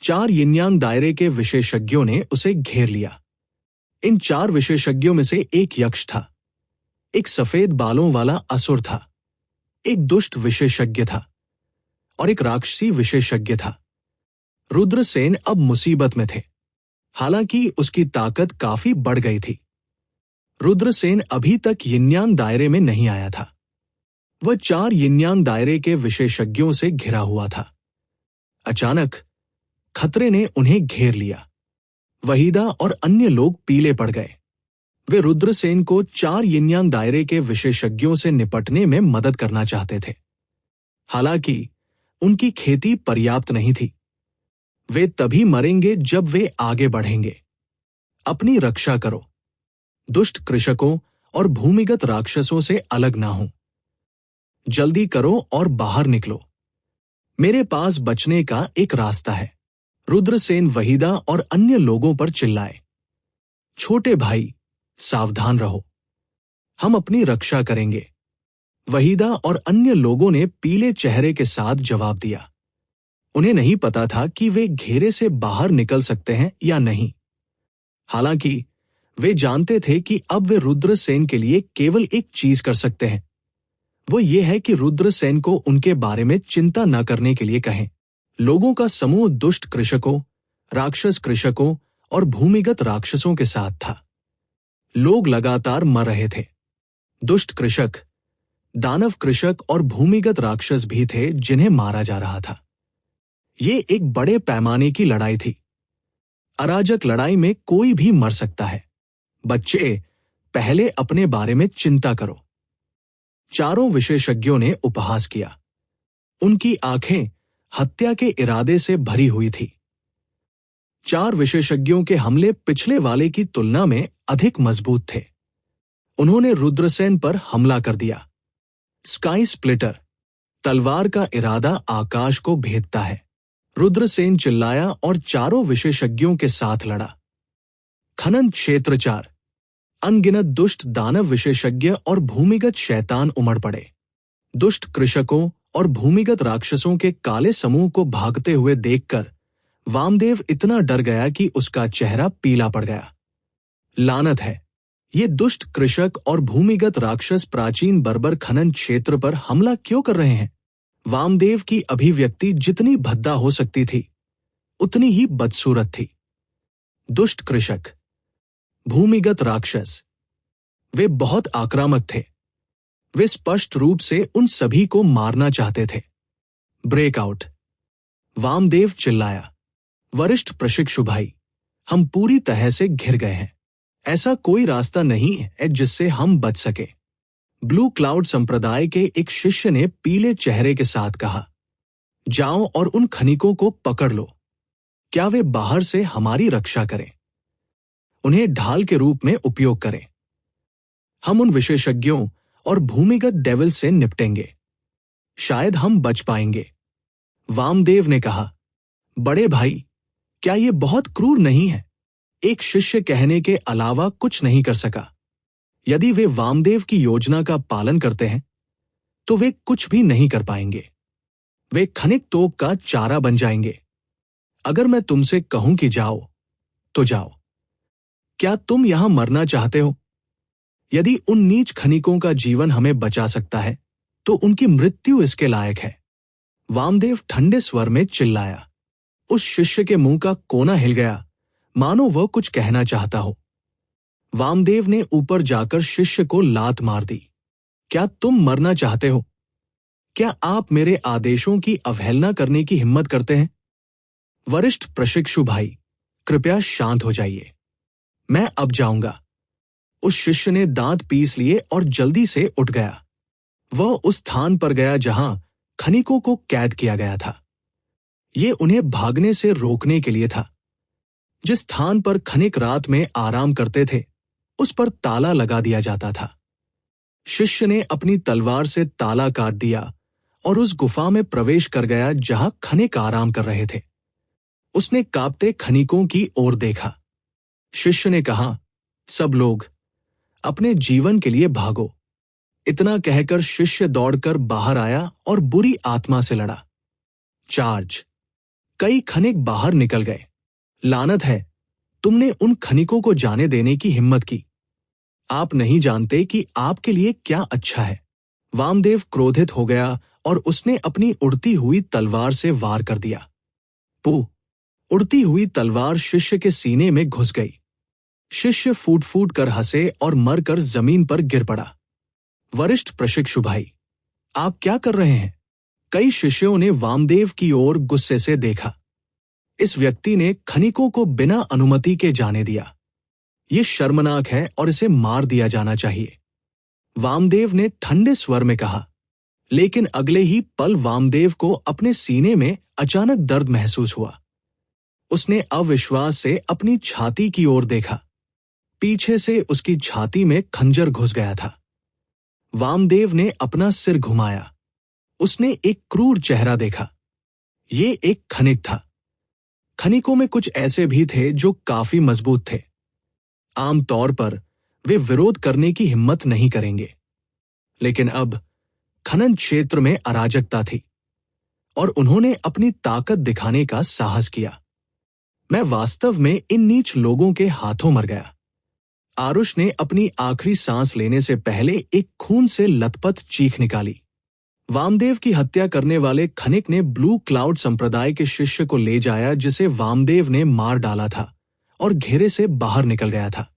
4 यिन यांग दायरे के विशेषज्ञों ने उसे घेर लिया। इन 4 विशेषज्ञों में से एक यक्ष था। एक सफेद बालों वाला असुर था। एक दुष्ट विशेषज्ञ था और एक राक्षसी विशेषज्ञ था। रुद्रसेन अब मुसीबत में थे। हालांकि उसकी ताकत काफी बढ़ गई थी। रुद्रसेन अभी तक यिन्यांग दायरे में नहीं आया था। वह 4 यिन्यांग दायरे के विशेषज्ञों से घिरा हुआ था। अचानक खतरे ने उन्हें घेर लिया। वहीदा और अन्य लोग पीले पड़ गए। वे रुद्रसेन को 4 यिन्यांग दायरे के विशेषज्ञों से निपटने में मदद करना चाहते थे। हालांकि उनकी खेती पर्याप्त नहीं थी। वे तभी मरेंगे जब वे आगे बढ़ेंगे। अपनी रक्षा करो। दुष्ट कृषकों और भूमिगत राक्षसों से अलग ना हो। जल्दी करो और बाहर निकलो। मेरे पास बचने का एक रास्ता है। रुद्रसेन वहीदा और अन्य लोगों पर चिल्लाए। छोटे भाई, सावधान रहो। हम अपनी रक्षा करेंगे। वहीदा और अन्य लोगों ने पीले चेहरे के साथ जवाब दिया। उन्हें नहीं पता था कि वे घेरे से बाहर निकल सकते हैं या नहीं। हालांकि वे जानते थे कि अब वे रुद्रसेन के लिए केवल एक चीज कर सकते हैं। वो ये है कि रुद्रसेन को उनके बारे में चिंता न करने के लिए कहें। लोगों का समूह दुष्ट कृषकों, राक्षस कृषकों और भूमिगत राक्षसों के साथ था। लोग लगातार मर रहे थे। दुष्ट कृषक, दानव कृषक और भूमिगत राक्षस भी थे जिन्हें मारा जा रहा था। ये एक बड़े पैमाने की लड़ाई थी। अराजक लड़ाई में कोई भी मर सकता है। बच्चे, पहले अपने बारे में चिंता करो। चारों विशेषज्ञों ने उपहास किया। उनकी आंखें हत्या के इरादे से भरी हुई थी। 4 विशेषज्ञों के हमले पिछले वाले की तुलना में अधिक मजबूत थे। उन्होंने रुद्रसेन पर हमला कर दिया। स्काई स्प्लिटर, तलवार का इरादा आकाश को भेदता है। रुद्रसेन चिल्लाया और चारों विशेषज्ञों के साथ लड़ा। खनन क्षेत्र 4, अनगिनत दुष्ट दानव विशेषज्ञ और भूमिगत शैतान उमड़ पड़े। दुष्ट कृषकों और भूमिगत राक्षसों के काले समूह को भागते हुए देखकर वामदेव इतना डर गया कि उसका चेहरा पीला पड़ गया। लानत है, ये दुष्ट कृषक और भूमिगत राक्षस प्राचीन बर्बर खनन क्षेत्र पर हमला क्यों कर रहे हैं? वामदेव की अभिव्यक्ति जितनी भद्दा हो सकती थी, उतनी ही बदसूरत थी। दुष्ट कृषक, भूमिगत राक्षस, वे बहुत आक्रामक थे। वे स्पष्ट रूप से उन सभी को मारना चाहते थे। ब्रेकआउट, वामदेव चिल्लाया। वरिष्ठ प्रशिक्षु भाई, हम पूरी तरह से घिर गए हैं। ऐसा कोई रास्ता नहीं है जिससे हम बच सके। ब्लू क्लाउड संप्रदाय के एक शिष्य ने पीले चेहरे के साथ कहा, जाओ और उन खनिकों को पकड़ लो। क्या वे बाहर से हमारी रक्षा करें? उन्हें ढाल के रूप में उपयोग करें। हम उन विशेषज्ञों और भूमिगत डेविल से निपटेंगे। शायद हम बच पाएंगे। वामदेव ने कहा, बड़े भाई, क्या ये बहुत क्रूर नहीं है? एक शिष्य कहने के अलावा कुछ नहीं कर सका। यदि वे वामदेव की योजना का पालन करते हैं तो वे कुछ भी नहीं कर पाएंगे। वे खनिक तोप का चारा बन जाएंगे। अगर मैं तुमसे कहूं कि जाओ तो जाओ। क्या तुम यहां मरना चाहते हो? यदि उन नीच खनिकों का जीवन हमें बचा सकता है तो उनकी मृत्यु इसके लायक है। वामदेव ठंडे स्वर में चिल्लाया। उस शिष्य के मुंह का कोना हिल गया, मानो वह कुछ कहना चाहता हो। वामदेव ने ऊपर जाकर शिष्य को लात मार दी। क्या तुम मरना चाहते हो? क्या आप मेरे आदेशों की अवहेलना करने की हिम्मत करते हैं? वरिष्ठ प्रशिक्षु भाई, कृपया शांत हो जाइए। मैं अब जाऊंगा। उस शिष्य ने दांत पीस लिए और जल्दी से उठ गया। वह उस स्थान पर गया जहां खनिकों को कैद किया गया था। ये उन्हें भागने से रोकने के लिए था। जिस स्थान पर खनिक रात में आराम करते थे, उस पर ताला लगा दिया जाता था। शिष्य ने अपनी तलवार से ताला काट दिया और उस गुफा में प्रवेश कर गया जहां खनिक आराम कर रहे थे। उसने कांपते खनिकों की ओर देखा। शिष्य ने कहा, सब लोग अपने जीवन के लिए भागो। इतना कहकर शिष्य दौड़कर बाहर आया और बुरी आत्मा से लड़ा। चार्ज, कई खनिक बाहर निकल गए। लानत है, तुमने उन खनिकों को जाने देने की हिम्मत की। आप नहीं जानते कि आपके लिए क्या अच्छा है। वामदेव क्रोधित हो गया और उसने अपनी उड़ती हुई तलवार से वार कर दिया। पू, उड़ती हुई तलवार शिष्य के सीने में घुस गई। शिष्य फूट फूट कर हंसे और मरकर जमीन पर गिर पड़ा। वरिष्ठ प्रशिक्षु भाई, आप क्या कर रहे हैं? कई शिष्यों ने वामदेव की ओर गुस्से से देखा। इस व्यक्ति ने खनिकों को बिना अनुमति के जाने दिया। ये शर्मनाक है और इसे मार दिया जाना चाहिए। वामदेव ने ठंडे स्वर में कहा। लेकिन अगले ही पल वामदेव को अपने सीने में अचानक दर्द महसूस हुआ। उसने अविश्वास से अपनी छाती की ओर देखा। पीछे से उसकी छाती में खंजर घुस गया था। वामदेव ने अपना सिर घुमाया। उसने एक क्रूर चेहरा देखा। ये एक खनिक था। खनिकों में कुछ ऐसे भी थे जो काफी मजबूत थे। आमतौर पर वे विरोध करने की हिम्मत नहीं करेंगे, लेकिन अब खनन क्षेत्र में अराजकता थी और उन्होंने अपनी ताकत दिखाने का साहस किया। मैं वास्तव में इन नीच लोगों के हाथों मर गया। आरुष ने अपनी आखिरी सांस लेने से पहले एक खून से लथपथ चीख निकाली। वामदेव की हत्या करने वाले खनिक ने ब्लू क्लाउड संप्रदाय के शिष्य को ले जाया जिसे वामदेव ने मार डाला था और घेरे से बाहर निकल गया था।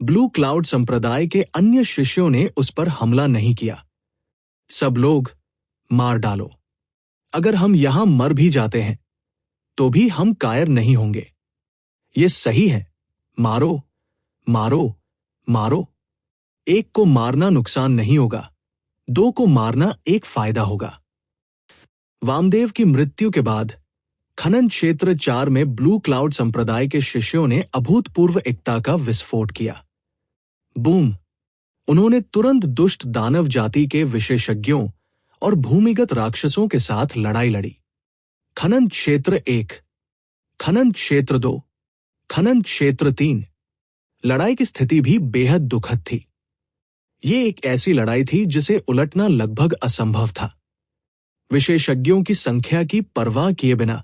ब्लू क्लाउड संप्रदाय के अन्य शिष्यों ने उस पर हमला नहीं किया। सब लोग मार डालो। अगर हम यहां मर भी जाते हैं तो भी हम कायर नहीं होंगे। ये सही है। मारो, मारो, मारो। एक को मारना नुकसान नहीं होगा, दो को मारना एक फायदा होगा। वामदेव की मृत्यु के बाद खनन क्षेत्र 4 में ब्लू क्लाउड संप्रदाय के शिष्यों ने अभूतपूर्व एकता का विस्फोट किया। बूम! उन्होंने तुरंत दुष्ट दानव जाति के विशेषज्ञों और भूमिगत राक्षसों के साथ लड़ाई लड़ी। खनन क्षेत्र 1, खनन क्षेत्र 2, खनन क्षेत्र 3। लड़ाई की स्थिति भी बेहद दुखद थी। ये एक ऐसी लड़ाई थी जिसे उलटना लगभग असंभव था। विशेषज्ञों की संख्या की परवाह किए बिना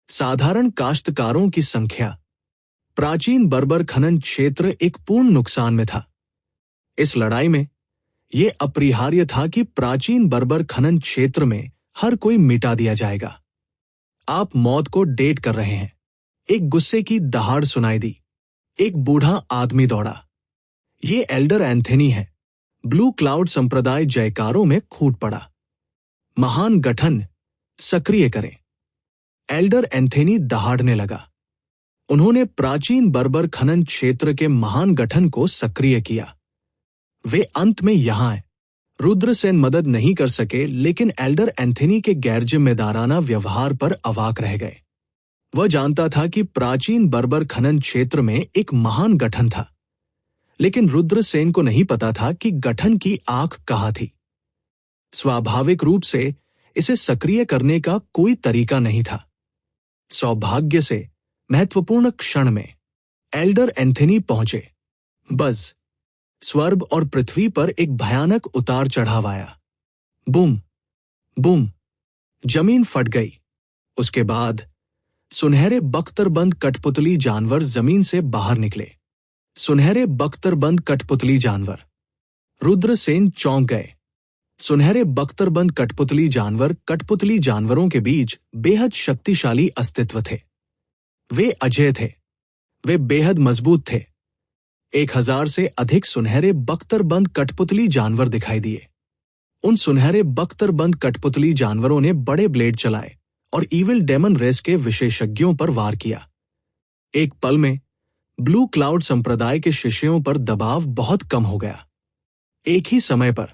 साधारण काश्तकारों की संख्या, प्राचीन बर्बर खनन क्षेत्र एक पूर्ण नुकसान में था। इस लड़ाई में यह अपरिहार्य था कि प्राचीन बर्बर खनन क्षेत्र में हर कोई मिटा दिया जाएगा। आप मौत को डेट कर रहे हैं। एक गुस्से की दहाड़ सुनाई दी। एक बूढ़ा आदमी दौड़ा। ये एल्डर एंथनी है। ब्लू क्लाउड संप्रदाय जयकारों में फूट पड़ा। महान गठन सक्रिय करें। एल्डर एंथनी दहाड़ने लगा। उन्होंने प्राचीन बर्बर खनन क्षेत्र के महान गठन को सक्रिय किया। वे अंत में यहां हैं। रुद्रसेन मदद नहीं कर सके, लेकिन एल्डर एंथनी के गैर जिम्मेदाराना व्यवहार पर अवाक रह गए। वह जानता था कि प्राचीन बर्बर खनन क्षेत्र में एक महान गठन था, लेकिन रुद्रसेन को नहीं पता था कि गठन की आंख कहाँ थी। स्वाभाविक रूप से इसे सक्रिय करने का कोई तरीका नहीं था। सौभाग्य से महत्वपूर्ण क्षण में एल्डर एंथनी पहुंचे। बस स्वर्ग और पृथ्वी पर एक भयानक उतार चढ़ाव आया। बूम बूम, जमीन फट गई। उसके बाद सुनहरे बख्तरबंद कठपुतली जानवर जमीन से बाहर निकले। सुनहरे बख्तरबंद कठपुतली जानवर। रुद्रसेन चौंक गए। सुनहरे बख्तरबंद कठपुतली जानवरों के बीच बेहद शक्तिशाली अस्तित्व थे। वे अजेय थे। वे बेहद मजबूत थे। 1000 से अधिक सुनहरे बख्तरबंद कठपुतली जानवर दिखाई दिए। उन सुनहरे बख्तरबंद कठपुतली जानवरों ने बड़े ब्लेड चलाए और इविल डेमन रेस के विशेषज्ञों पर वार किया। एक पल में ब्लू क्लाउड संप्रदाय के शिष्यों पर दबाव बहुत कम हो गया। एक ही समय पर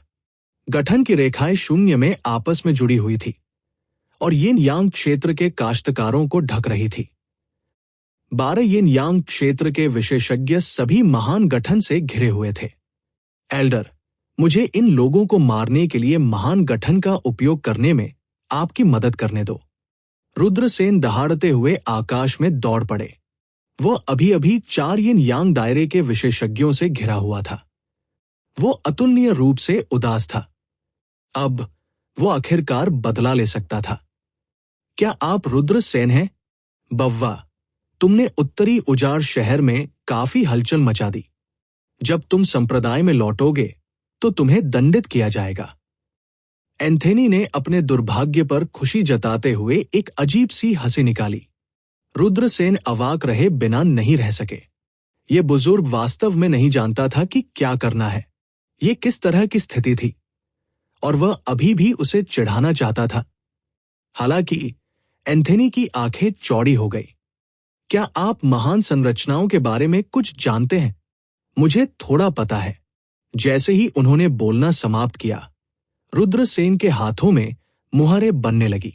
गठन की रेखाएं शून्य में आपस में जुड़ी हुई थी और यिन यांग क्षेत्र के काश्तकारों को ढक रही थी। 12 यिन यांग क्षेत्र के विशेषज्ञ सभी महान गठन से घिरे हुए थे। एल्डर, मुझे इन लोगों को मारने के लिए महान गठन का उपयोग करने में आपकी मदद करने दो। रुद्रसेन दहाड़ते हुए आकाश में दौड़ पड़े। वह अभी अभी 4 यिन यांग दायरे के विशेषज्ञों से घिरा हुआ था। वो अतुलनीय रूप से उदास था। अब वो आखिरकार बदला ले सकता था। क्या आप रुद्रसेन हैं? बव्वा, तुमने उत्तरी उजाड़ शहर में काफी हलचल मचा दी। जब तुम संप्रदाय में लौटोगे तो तुम्हें दंडित किया जाएगा। एंथनी ने अपने दुर्भाग्य पर खुशी जताते हुए एक अजीब सी हंसी निकाली। रुद्रसेन अवाक रहे बिना नहीं रह सके। ये बुजुर्ग वास्तव में नहीं जानता था कि क्या करना है। ये किस तरह की स्थिति थी और वह अभी भी उसे चिढ़ाना चाहता था। हालांकि एंथनी की आंखें चौड़ी हो गई। क्या आप महान संरचनाओं के बारे में कुछ जानते हैं? मुझे थोड़ा पता है। जैसे ही उन्होंने बोलना समाप्त किया, रुद्रसेन के हाथों में मुहरें बनने लगी।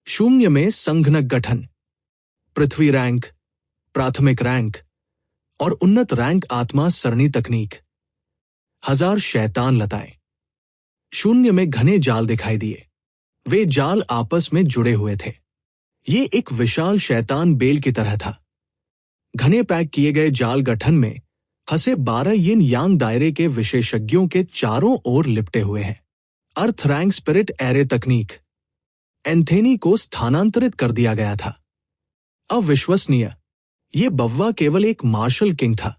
शून्य में संघनक गठन, पृथ्वी रैंक, प्राथमिक रैंक और उन्नत रैंक आत्मा सरणी तकनीक। 1000 शैतान लताएं। शून्य में घने जाल दिखाई दिए। वे जाल आपस में जुड़े हुए थे। ये एक विशाल शैतान बेल की तरह था। घने पैक किए गए जाल गठन में फंसे 12 यिन यांग दायरे के विशेषज्ञों के चारों ओर लिपटे हुए हैं। अर्थ रैंक स्पिरिट एरे तकनीक। एंथनी को स्थानांतरित कर दिया गया था। अविश्वसनीय। ये बव्वा केवल एक मार्शल किंग था।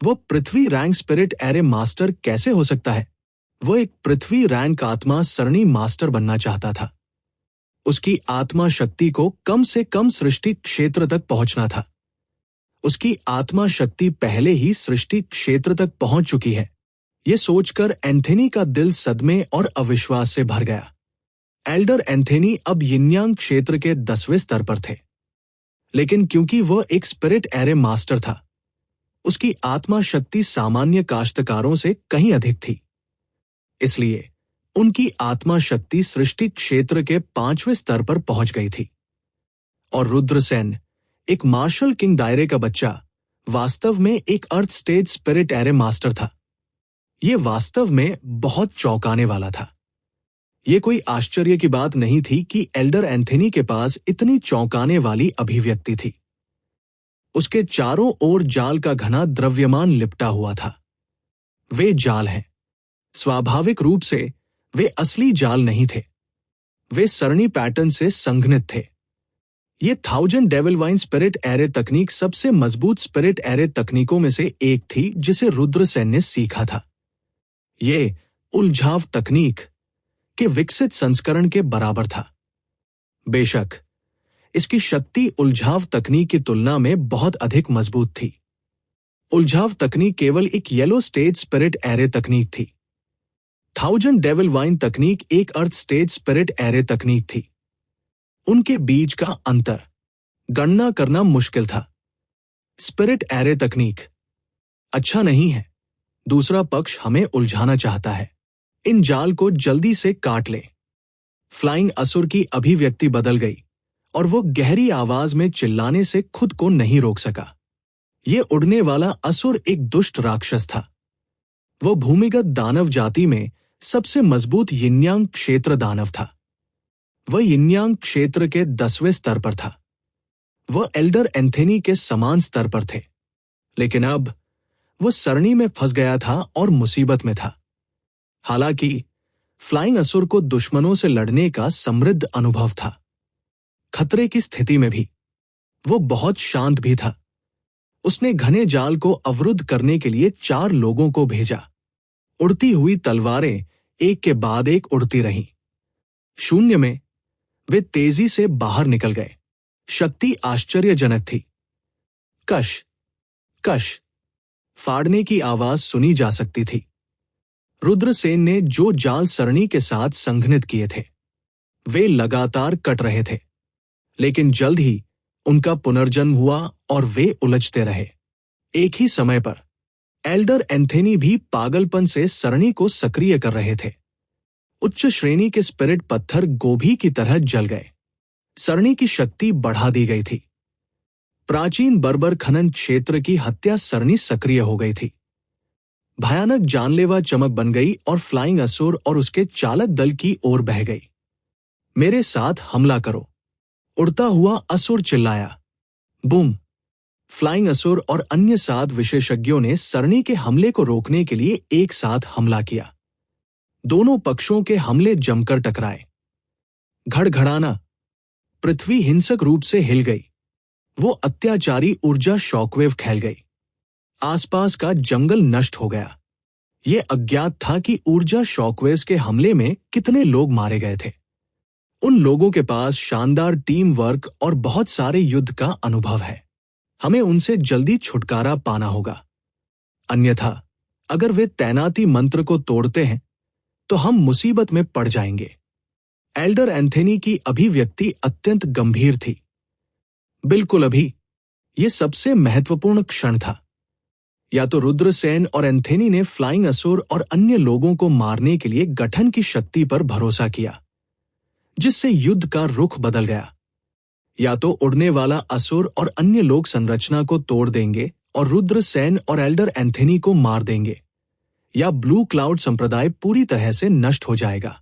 वो पृथ्वी रैंक स्पिरिट एरे मास्टर कैसे हो सकता है? वो एक पृथ्वी रैंक आत्मा सरणी मास्टर बनना चाहता था। उसकी आत्मा शक्ति को कम से कम सृष्टि क्षेत्र तक पहुंचना था। उसकी आत्मा शक्ति पहले ही सृष्टि क्षेत्र तक पहुंच चुकी है। यह सोचकर एंथनी का दिल सदमे और अविश्वास से भर गया। एल्डर एंथनी अब यिनयांग क्षेत्र के 10वें स्तर पर थे, लेकिन क्योंकि वह एक स्पिरिट एरे मास्टर था, उसकी आत्मा शक्ति सामान्य काश्तकारों से कहीं अधिक थी। इसलिए उनकी आत्मा शक्ति सृष्टि क्षेत्र के 5वें स्तर पर पहुंच गई थी। और रुद्रसेन, एक मार्शल किंग दायरे का बच्चा, वास्तव में एक अर्थ स्टेज स्पिरिट एरे मास्टर था। ये वास्तव में बहुत चौंकाने वाला था। ये कोई आश्चर्य की बात नहीं थी कि एल्डर एंथनी के पास इतनी चौंकाने वाली अभिव्यक्ति थी। उसके चारों ओर जाल का घना द्रव्यमान लिपटा हुआ था। वे जाल हैं। स्वाभाविक रूप से वे असली जाल नहीं थे। वे सरणी पैटर्न से संघनित थे। ये 1000 डेविल वाइन स्पिरिट एरे तकनीक सबसे मजबूत स्पिरिट एरे तकनीकों में से एक थी जिसे रुद्रसेन ने सीखा था। ये उलझाव तकनीक के विकसित संस्करण के बराबर था। बेशक इसकी शक्ति उलझाव तकनीक की तुलना में बहुत अधिक मजबूत थी। उलझाव तकनीक केवल एक येलो स्टेज स्पिरिट एरे तकनीक थी। 1000 डेविल वाइन तकनीक एक अर्थ स्टेज स्पिरिट एरे तकनीक थी। उनके बीच का अंतर गणना करना मुश्किल था। स्पिरिट एरे तकनीक अच्छा नहीं है। दूसरा पक्ष हमें उलझाना चाहता है। इन जाल को जल्दी से काट ले। फ्लाइंग असुर की अभिव्यक्ति बदल गई और वो गहरी आवाज में चिल्लाने से खुद को नहीं रोक सका। ये उड़ने वाला असुर एक दुष्ट राक्षस था। वो भूमिगत दानव जाति में सबसे मजबूत यिन्यांग क्षेत्र दानव था। वह यिन्यांग क्षेत्र के 10वें स्तर पर था। वह एल्डर एंथनी के समान स्तर पर थे, लेकिन अब वह सरणी में फंस गया था और मुसीबत में था। हालांकि फ्लाइंग असुर को दुश्मनों से लड़ने का समृद्ध अनुभव था। खतरे की स्थिति में भी वो बहुत शांत भी था। उसने घने जाल को अवरुद्ध करने के लिए 4 लोगों को भेजा। उड़ती हुई तलवारें एक के बाद एक उड़ती रहीं। शून्य में वे तेजी से बाहर निकल गए। शक्ति आश्चर्यजनक थी। कश कश फाड़ने की आवाज सुनी जा सकती थी। रुद्रसेन ने जो जाल सरणी के साथ संघनित किए थे वे लगातार कट रहे थे, लेकिन जल्द ही उनका पुनर्जन्म हुआ और वे उलझते रहे। एक ही समय पर एल्डर एंथनी भी पागलपन से सरणी को सक्रिय कर रहे थे। उच्च श्रेणी के स्पिरिट पत्थर गोभी की तरह जल गए। सरणी की शक्ति बढ़ा दी गई थी। प्राचीन बर्बर खनन क्षेत्र की हत्या सरणी सक्रिय हो गई थी। भयानक जानलेवा चमक बन गई और फ्लाइंग असुर और उसके चालक दल की ओर बह गई। मेरे साथ हमला करो, उड़ता हुआ असुर चिल्लाया। बूम! फ्लाइंग असुर और अन्य 7 विशेषज्ञों ने सरणी के हमले को रोकने के लिए एक साथ हमला किया। दोनों पक्षों के हमले जमकर टकराए। घड़घड़ाना, पृथ्वी हिंसक रूप से हिल गई। वो अत्याचारी ऊर्जा शॉकवेव फैल गई। आसपास का जंगल नष्ट हो गया। ये अज्ञात था कि ऊर्जा शॉकवेव्स के हमले में कितने लोग मारे गए थे। उन लोगों के पास शानदार टीम वर्क और बहुत सारे युद्ध का अनुभव है। हमें उनसे जल्दी छुटकारा पाना होगा, अन्यथा अगर वे तैनाती मंत्र को तोड़ते हैं तो हम मुसीबत में पड़ जाएंगे। एल्डर एंथनी की अभिव्यक्ति अत्यंत गंभीर थी। बिल्कुल अभी यह सबसे महत्वपूर्ण क्षण था। या तो रुद्रसेन और एंथनी ने फ्लाइंग असुर और अन्य लोगों को मारने के लिए गठन की शक्ति पर भरोसा किया, जिससे युद्ध का रुख बदल गया, या तो उड़ने वाला असुर और अन्य लोग संरचना को तोड़ देंगे और रुद्रसेन और एल्डर एंथनी को मार देंगे, या ब्लू क्लाउड संप्रदाय पूरी तरह से नष्ट हो जाएगा।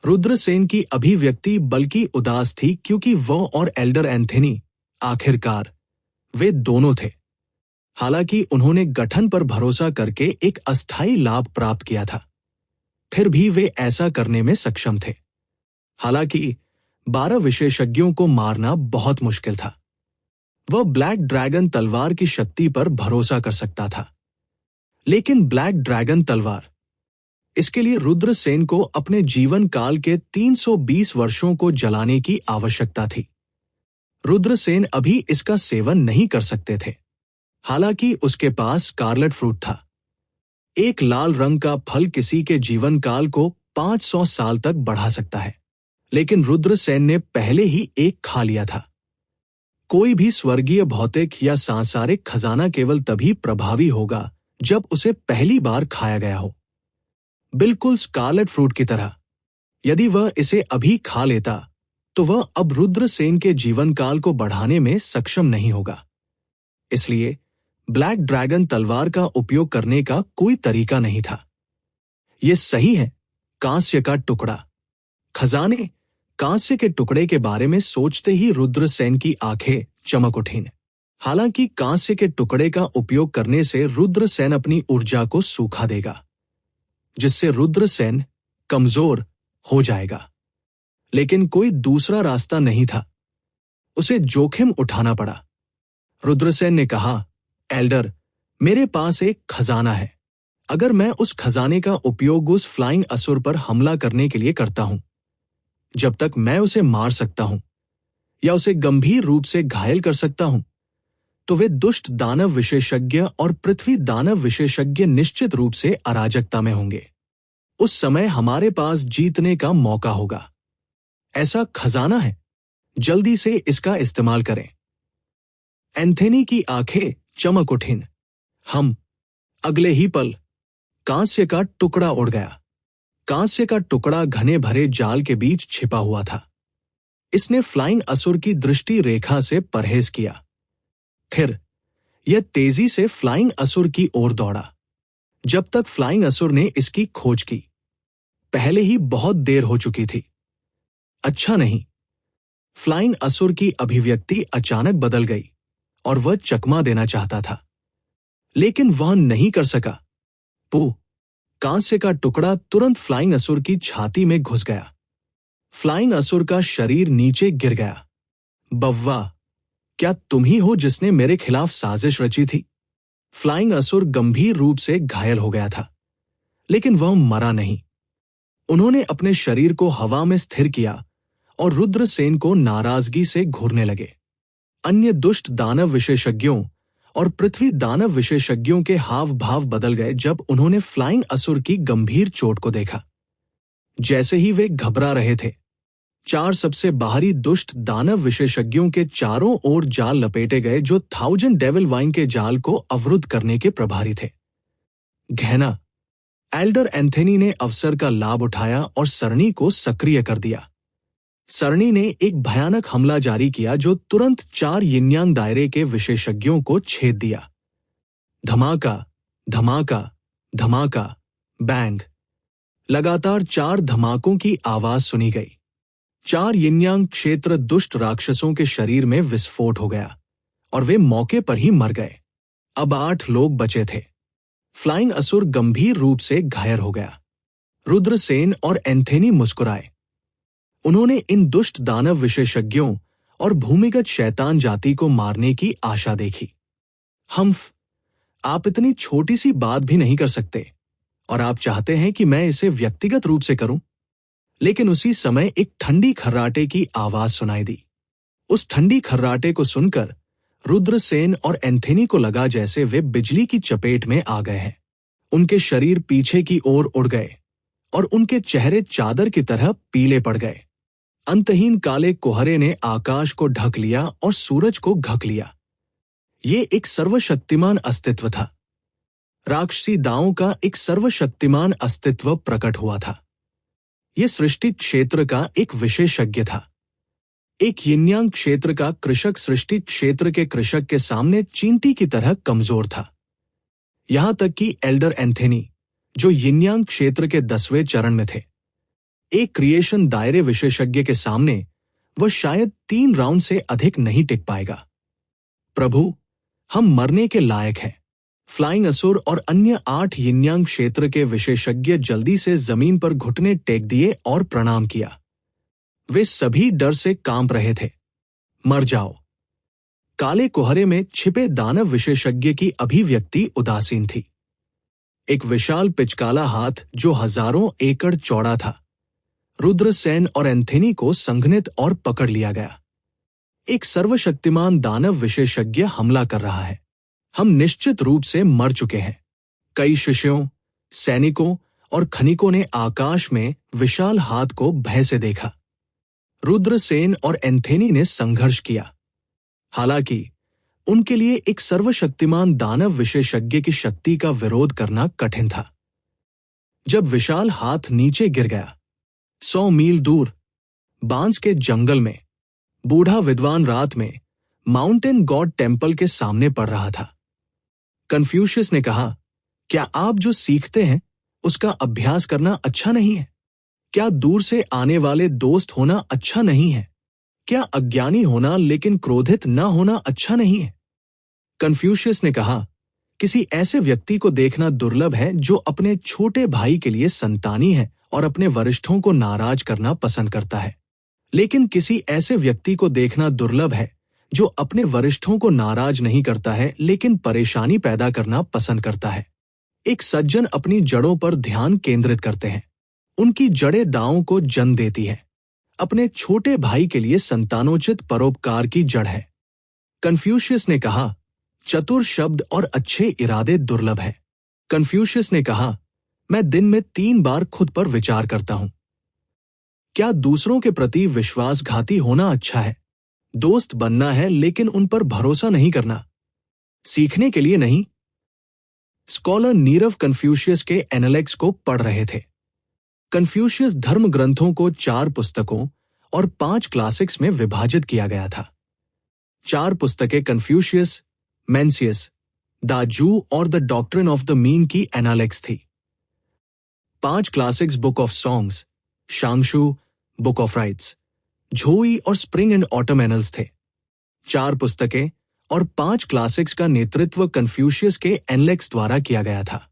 रुद्रसेन की अभिव्यक्ति बल्कि उदास थी, क्योंकि वह और एल्डर एंथनी आखिरकार वे दोनों थे। हालांकि उन्होंने गठन पर भरोसा करके एक अस्थायी लाभ प्राप्त किया था, फिर भी वे ऐसा करने में सक्षम थे। हालांकि 12 विशेषज्ञों को मारना बहुत मुश्किल था। वह ब्लैक ड्रैगन तलवार की शक्ति पर भरोसा कर सकता था, लेकिन ब्लैक ड्रैगन तलवार, इसके लिए रुद्रसेन को अपने जीवन काल के 320 वर्षों को जलाने की आवश्यकता थी। रुद्रसेन अभी इसका सेवन नहीं कर सकते थे। हालांकि उसके पास स्कारलेट फ्रूट था। एक लाल रंग का फल किसी के जीवन काल को 500 साल तक बढ़ा सकता है, लेकिन रुद्रसेन ने पहले ही एक खा लिया था। कोई भी स्वर्गीय भौतिक या सांसारिक खजाना केवल तभी प्रभावी होगा जब उसे पहली बार खाया गया हो। बिल्कुल स्कारलेट फ्रूट की तरह, यदि वह इसे अभी खा लेता तो वह अब रुद्रसेन के जीवन काल को बढ़ाने में सक्षम नहीं होगा। इसलिए ब्लैक ड्रैगन तलवार का उपयोग करने का कोई तरीका नहीं था। यह सही है, कांस्य का टुकड़ा। खजाने, कांस्य के टुकड़े के बारे में सोचते ही रुद्रसेन की आंखें चमक उठीं। हालांकि कांस्य के टुकड़े का उपयोग करने से रुद्रसेन अपनी ऊर्जा को सूखा देगा, जिससे रुद्रसेन कमजोर हो जाएगा। लेकिन कोई दूसरा रास्ता नहीं था। उसे जोखिम उठाना पड़ा। रुद्रसेन ने कहा, एल्डर, मेरे पास एक खजाना है। अगर मैं उस खजाने का उपयोग उस फ्लाइंग असुर पर हमला करने के लिए करता हूं, जब तक मैं उसे मार सकता हूं या उसे गंभीर रूप से घायल कर सकता हूं, तो वे दुष्ट दानव विशेषज्ञ और पृथ्वी दानव विशेषज्ञ निश्चित रूप से अराजकता में होंगे। उस समय हमारे पास जीतने का मौका होगा। ऐसा खजाना है, जल्दी से इसका इस्तेमाल करें। एंथोनी की आंखें चमक उठीं। अगले ही पल कांस्य का टुकड़ा उड़ गया। कांस्य का टुकड़ा घने भरे जाल के बीच छिपा हुआ था। इसने फ्लाइंग असुर की दृष्टि रेखा से परहेज किया। फिर यह तेजी से फ्लाइंग असुर की ओर दौड़ा। जब तक फ्लाइंग असुर ने इसकी खोज की, पहले ही बहुत देर हो चुकी थी। अच्छा नहीं, फ्लाइंग असुर की अभिव्यक्ति अचानक बदल गई और वह चकमा देना चाहता था, लेकिन वह नहीं कर सका। कांस्य का टुकड़ा तुरंत फ्लाइंग असुर की छाती में घुस गया। फ्लाइंग असुर का शरीर नीचे गिर गया। बव्वा, क्या तुम ही हो जिसने मेरे खिलाफ साजिश रची थी? फ्लाइंग असुर गंभीर रूप से घायल हो गया था, लेकिन वह मरा नहीं। उन्होंने अपने शरीर को हवा में स्थिर किया और रुद्रसेन को नाराजगी से घूरने लगे। अन्य दुष्ट दानव विशेषज्ञों और पृथ्वी दानव विशेषज्ञों के हाव भाव बदल गए जब उन्होंने फ्लाइंग असुर की गंभीर चोट को देखा। जैसे ही वे घबरा रहे थे, 4 सबसे बाहरी दुष्ट दानव विशेषज्ञों के चारों ओर जाल लपेटे गए जो 1000 डेविल वाइन के जाल को अवरुद्ध करने के प्रभारी थे। घैना, एल्डर एंथोनी ने अवसर का लाभ उठाया और सरणी को सक्रिय कर दिया। सरणी ने एक भयानक हमला जारी किया जो तुरंत 4 यिन्यांग दायरे के विशेषज्ञों को छेद दिया। धमाका, धमाका, धमाका, बैंग। लगातार 4 धमाकों की आवाज सुनी गई। 4 यिन्यांग क्षेत्र दुष्ट राक्षसों के शरीर में विस्फोट हो गया और वे मौके पर ही मर गए। अब 8 लोग बचे थे। फ्लाइंग असुर गंभीर रूप से घायल हो गया। रुद्रसेन और एंथोनी मुस्कुराए। उन्होंने इन दुष्ट दानव विशेषज्ञों और भूमिगत शैतान जाति को मारने की आशा देखी। आप इतनी छोटी सी बात भी नहीं कर सकते और आप चाहते हैं कि मैं इसे व्यक्तिगत रूप से करूं? लेकिन उसी समय एक ठंडी खर्राटे की आवाज सुनाई दी। उस ठंडी खर्राटे को सुनकर रुद्रसेन और एंथोनी को लगा जैसे वे बिजली की चपेट में आ गए हैं। उनके शरीर पीछे की ओर उड़ गए और उनके चेहरे चादर की तरह पीले पड़ गए। अंतहीन काले कोहरे ने आकाश को ढक लिया और सूरज को ढक लिया। ये एक सर्वशक्तिमान अस्तित्व था। राक्षसी दाओं का एक सर्वशक्तिमान अस्तित्व प्रकट हुआ था। यह सृष्टि क्षेत्र का एक विशेषज्ञ था। एक यिन्यांग क्षेत्र का कृषक सृष्टि क्षेत्र के कृषक के सामने चींटी की तरह कमजोर था। यहां तक कि एल्डर एंथोनी, जो यिन्यांग क्षेत्र के 10वें चरण में थे, एक क्रिएशन दायरे विशेषज्ञ के सामने वह शायद 3 राउंड से अधिक नहीं टिक पाएगा। प्रभु, हम मरने के लायक हैं। फ्लाइंग असुर और अन्य 8 यिन्यांग क्षेत्र के विशेषज्ञ जल्दी से जमीन पर घुटने टेक दिए और प्रणाम किया। वे सभी डर से कांप रहे थे। मर जाओ। काले कोहरे में छिपे दानव विशेषज्ञ की अभिव्यक्ति उदासीन थी। एक विशाल पिचकाला हाथ जो हजारों एकड़ चौड़ा था, रुद्रसेन और एंथोनी को संघनित और पकड़ लिया गया। एक सर्वशक्तिमान दानव विशेषज्ञ हमला कर रहा है। हम निश्चित रूप से मर चुके हैं। कई शिष्यों, सैनिकों और खनिकों ने आकाश में विशाल हाथ को भय से देखा। रुद्रसेन और एंथोनी ने संघर्ष किया। हालांकि उनके लिए एक सर्वशक्तिमान दानव विशेषज्ञ की शक्ति का विरोध करना कठिन था। जब विशाल हाथ नीचे गिर गया, 100 मील दूर बांस के जंगल में बूढ़ा विद्वान रात में माउंटेन गॉड टेम्पल के सामने पड़ रहा था। कन्फ्यूशियस ने कहा, क्या आप जो सीखते हैं उसका अभ्यास करना अच्छा नहीं है? क्या दूर से आने वाले दोस्त होना अच्छा नहीं है? क्या अज्ञानी होना लेकिन क्रोधित न होना अच्छा नहीं है? कन्फ्यूशियस ने कहा, किसी ऐसे व्यक्ति को देखना दुर्लभ है जो अपने छोटे भाई के लिए संतानी है और अपने वरिष्ठों को नाराज करना पसंद करता है। लेकिन किसी ऐसे व्यक्ति को देखना दुर्लभ है जो अपने वरिष्ठों को नाराज नहीं करता है लेकिन परेशानी पैदा करना पसंद करता है। एक सज्जन अपनी जड़ों पर ध्यान केंद्रित करते हैं। उनकी जड़ें दांवों को जन्म देती हैं। अपने छोटे भाई के लिए संतानोचित परोपकार की जड़ है। कन्फ्यूशियस ने कहा, चतुर शब्द और अच्छे इरादे दुर्लभ हैं। कन्फ्यूशियस ने कहा, मैं दिन में 3 बार खुद पर विचार करता हूं। क्या दूसरों के प्रति विश्वासघाती होना अच्छा है? दोस्त बनना है लेकिन उन पर भरोसा नहीं करना। सीखने के लिए नहीं। स्कॉलर नीरव कन्फ्यूशियस के एनालेक्स को पढ़ रहे थे। कन्फ्यूशियस धर्म ग्रंथों को 4 पुस्तकों और 5 क्लासिक्स में विभाजित किया गया था। 4 पुस्तकें कन्फ्यूशियस, मेंसियस, द जू और the doctrine of the mean की एनालेक्स थी। 5 classics book of songs, Shangshu, book of rites, Zhouyi और स्प्रिंग एंड ऑटम एनल्स थे। 4 पुस्तकें और 5 क्लासिक्स का नेतृत्व कन्फ्यूशियस के एनालेक्स द्वारा किया गया था।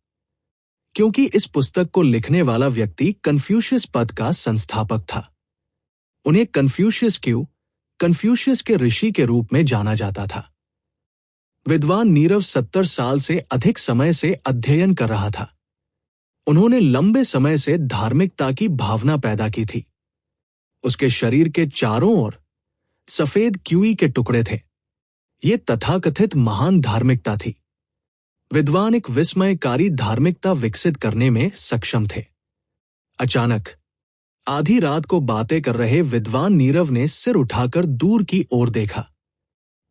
क्योंकि इस पुस्तक को लिखने वाला व्यक्ति कन्फ्यूशियस पद का संस्थापक था। उन्हें कन्फ्यूशियस क्यों, कन्फ्यूशियस के ऋषि के रूप में जाना जाता था। विद्वान नीरव 70 साल से अधिक समय से अध्ययन कर रहा था। उन्होंने लंबे समय से धार्मिकता की भावना पैदा की थी। उसके शरीर के चारों ओर सफेद क्यूई के टुकड़े थे। ये तथाकथित महान धार्मिकता थी। विद्वान एक विस्मयकारी धार्मिकता विकसित करने में सक्षम थे। अचानक आधी रात को बातें कर रहे विद्वान नीरव ने सिर उठाकर दूर की ओर देखा।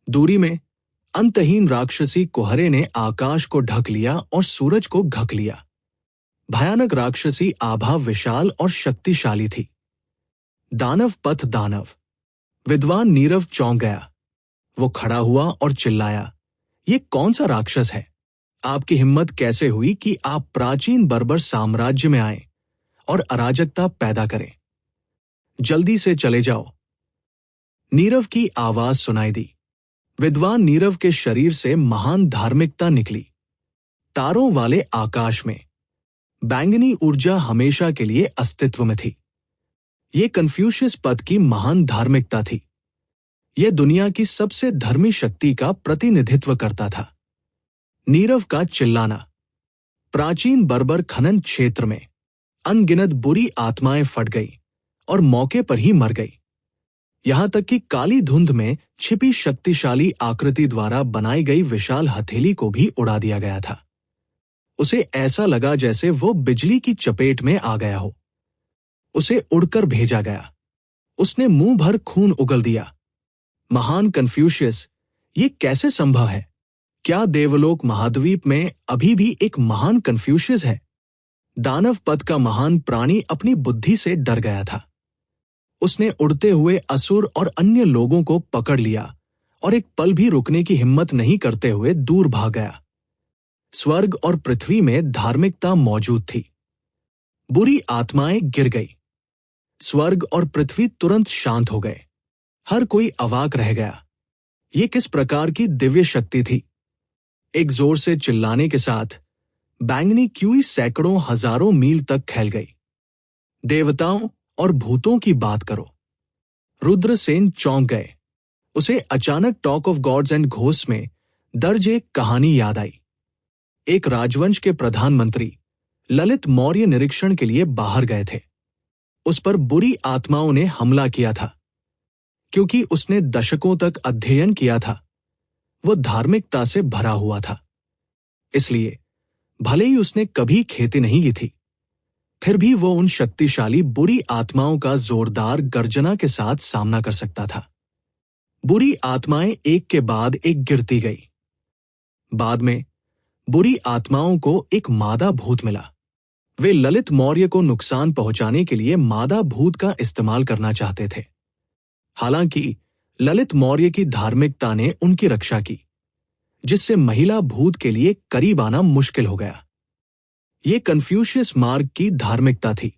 दूरी में अंतहीन राक्षसी कुहरे ने आकाश को ढक लिया और सूरज को ढक लिया। भयानक राक्षसी आभा विशाल और शक्तिशाली थी। दानव पथ दानव। विद्वान नीरव चौंक गया। वो खड़ा हुआ और चिल्लाया, ये कौन सा राक्षस है? आपकी हिम्मत कैसे हुई कि आप प्राचीन बर्बर साम्राज्य में आए और अराजकता पैदा करें? जल्दी से चले जाओ। नीरव की आवाज सुनाई दी। विद्वान नीरव के शरीर से महान धार्मिकता निकली। तारों वाले आकाश में बैंगनी ऊर्जा हमेशा के लिए अस्तित्व में थी। ये कन्फ्यूशियस पद की महान धार्मिकता थी। यह दुनिया की सबसे धर्मी शक्ति का प्रतिनिधित्व करता था। नीरव का चिल्लाना। प्राचीन बर्बर खनन क्षेत्र में अनगिनत बुरी आत्माएं फट गई और मौके पर ही मर गई। यहां तक कि काली धुंध में छिपी शक्तिशाली आकृति द्वारा बनाई गई विशाल हथेली को भी उड़ा दिया गया था। उसे ऐसा लगा जैसे वो बिजली की चपेट में आ गया हो। उसे उड़कर भेजा गया। उसने मुंह भर खून उगल दिया। महान कन्फ्यूशियस, ये कैसे संभव है? क्या देवलोक महाद्वीप में अभी भी एक महान कन्फ्यूशियस है? दानव पद का महान प्राणी अपनी बुद्धि से डर गया था। उसने उड़ते हुए असुर और अन्य लोगों को पकड़ लिया और एक पल भी रुकने की हिम्मत नहीं करते हुए दूर भाग गया। स्वर्ग और पृथ्वी में धार्मिकता मौजूद थी। बुरी आत्माएं गिर गई। स्वर्ग और पृथ्वी तुरंत शांत हो गए। हर कोई अवाक रह गया। ये किस प्रकार की दिव्य शक्ति थी? एक जोर से चिल्लाने के साथ बैंगनी क्यूई सैकड़ों हजारों मील तक फैल गई। देवताओं और भूतों की बात करो। रुद्रसेन चौंक गए। उसे अचानक talk of gods and ghost में दर्ज एक कहानी याद आई। एक राजवंश के प्रधानमंत्री ललित मौर्य निरीक्षण के लिए बाहर गए थे। उस पर बुरी आत्माओं ने हमला किया था। क्योंकि उसने दशकों तक अध्ययन किया था, वो धार्मिकता से भरा हुआ था। इसलिए भले ही उसने कभी खेती नहीं की थी, फिर भी वो उन शक्तिशाली बुरी आत्माओं का जोरदार गर्जना के साथ सामना कर सकता था। बुरी आत्माएं एक के बाद एक गिरती गई। बाद में बुरी आत्माओं को एक मादा भूत मिला। वे ललित मौर्य को नुकसान पहुंचाने के लिए मादा भूत का इस्तेमाल करना चाहते थे। हालांकि ललित मौर्य की धार्मिकता ने उनकी रक्षा की। जिससे महिला भूत के लिए करीब आना मुश्किल हो गया। ये कन्फ्यूशियस मार्ग की धार्मिकता थी।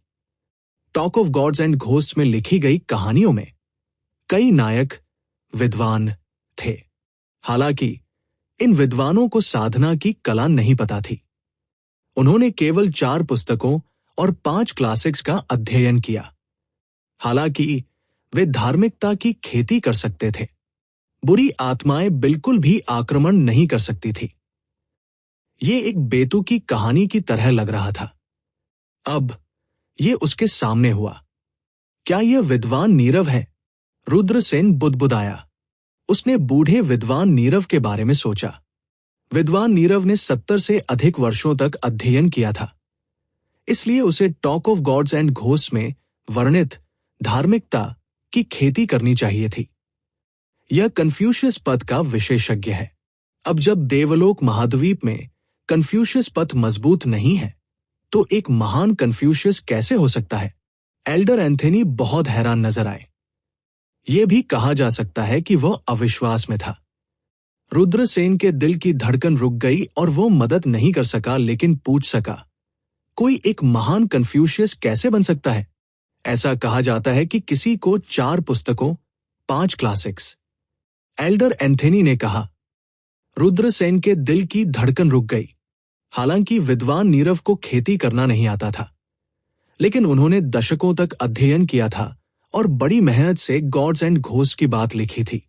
Talk of gods and ghosts में लिखी गई कहानियों में कई नायक विद्वान थे। हालांकि इन विद्वानों को साधना की कला नहीं पता थी। उन्होंने केवल 4 पुस्तकों और 5 क्लासिक्स का अध्ययन किया। हालांकि वे धार्मिकता की खेती कर सकते थे, बुरी आत्माएं बिल्कुल भी आक्रमण नहीं कर सकती थी। ये एक बेतुकी कहानी की तरह लग रहा था। अब ये उसके सामने हुआ। क्या यह विद्वान नीरव है? रुद्रसेन बुदबुदाया। उसने बूढ़े विद्वान नीरव के बारे में सोचा। विद्वान नीरव ने 70 से अधिक वर्षों तक अध्ययन किया था, इसलिए उसे talk of gods and ghosts में वर्णित धार्मिकता की खेती करनी चाहिए थी। यह कन्फ्यूशियस पथ का विशेषज्ञ है। अब जब देवलोक महाद्वीप में कन्फ्यूशियस पथ मजबूत नहीं है, तो एक महान कन्फ्यूशियस कैसे हो सकता है? एल्डर एंथनी बहुत हैरान नजर आए। यह भी कहा जा सकता है कि वह अविश्वास में था। रुद्रसेन के दिल की धड़कन रुक गई और वो मदद नहीं कर सका, लेकिन पूछ सका, कोई एक महान कन्फ्यूशियस कैसे बन सकता है? ऐसा कहा जाता है कि किसी को 4 पुस्तकों, 5 क्लासिक्स। एल्डर एंथनी ने कहा। रुद्रसेन के दिल की धड़कन रुक गई। हालांकि विद्वान नीरव को खेती करना नहीं आता था, लेकिन उन्होंने दशकों तक अध्ययन किया था और बड़ी मेहनत से गॉड्स एंड घोस्ट की बात लिखी थी।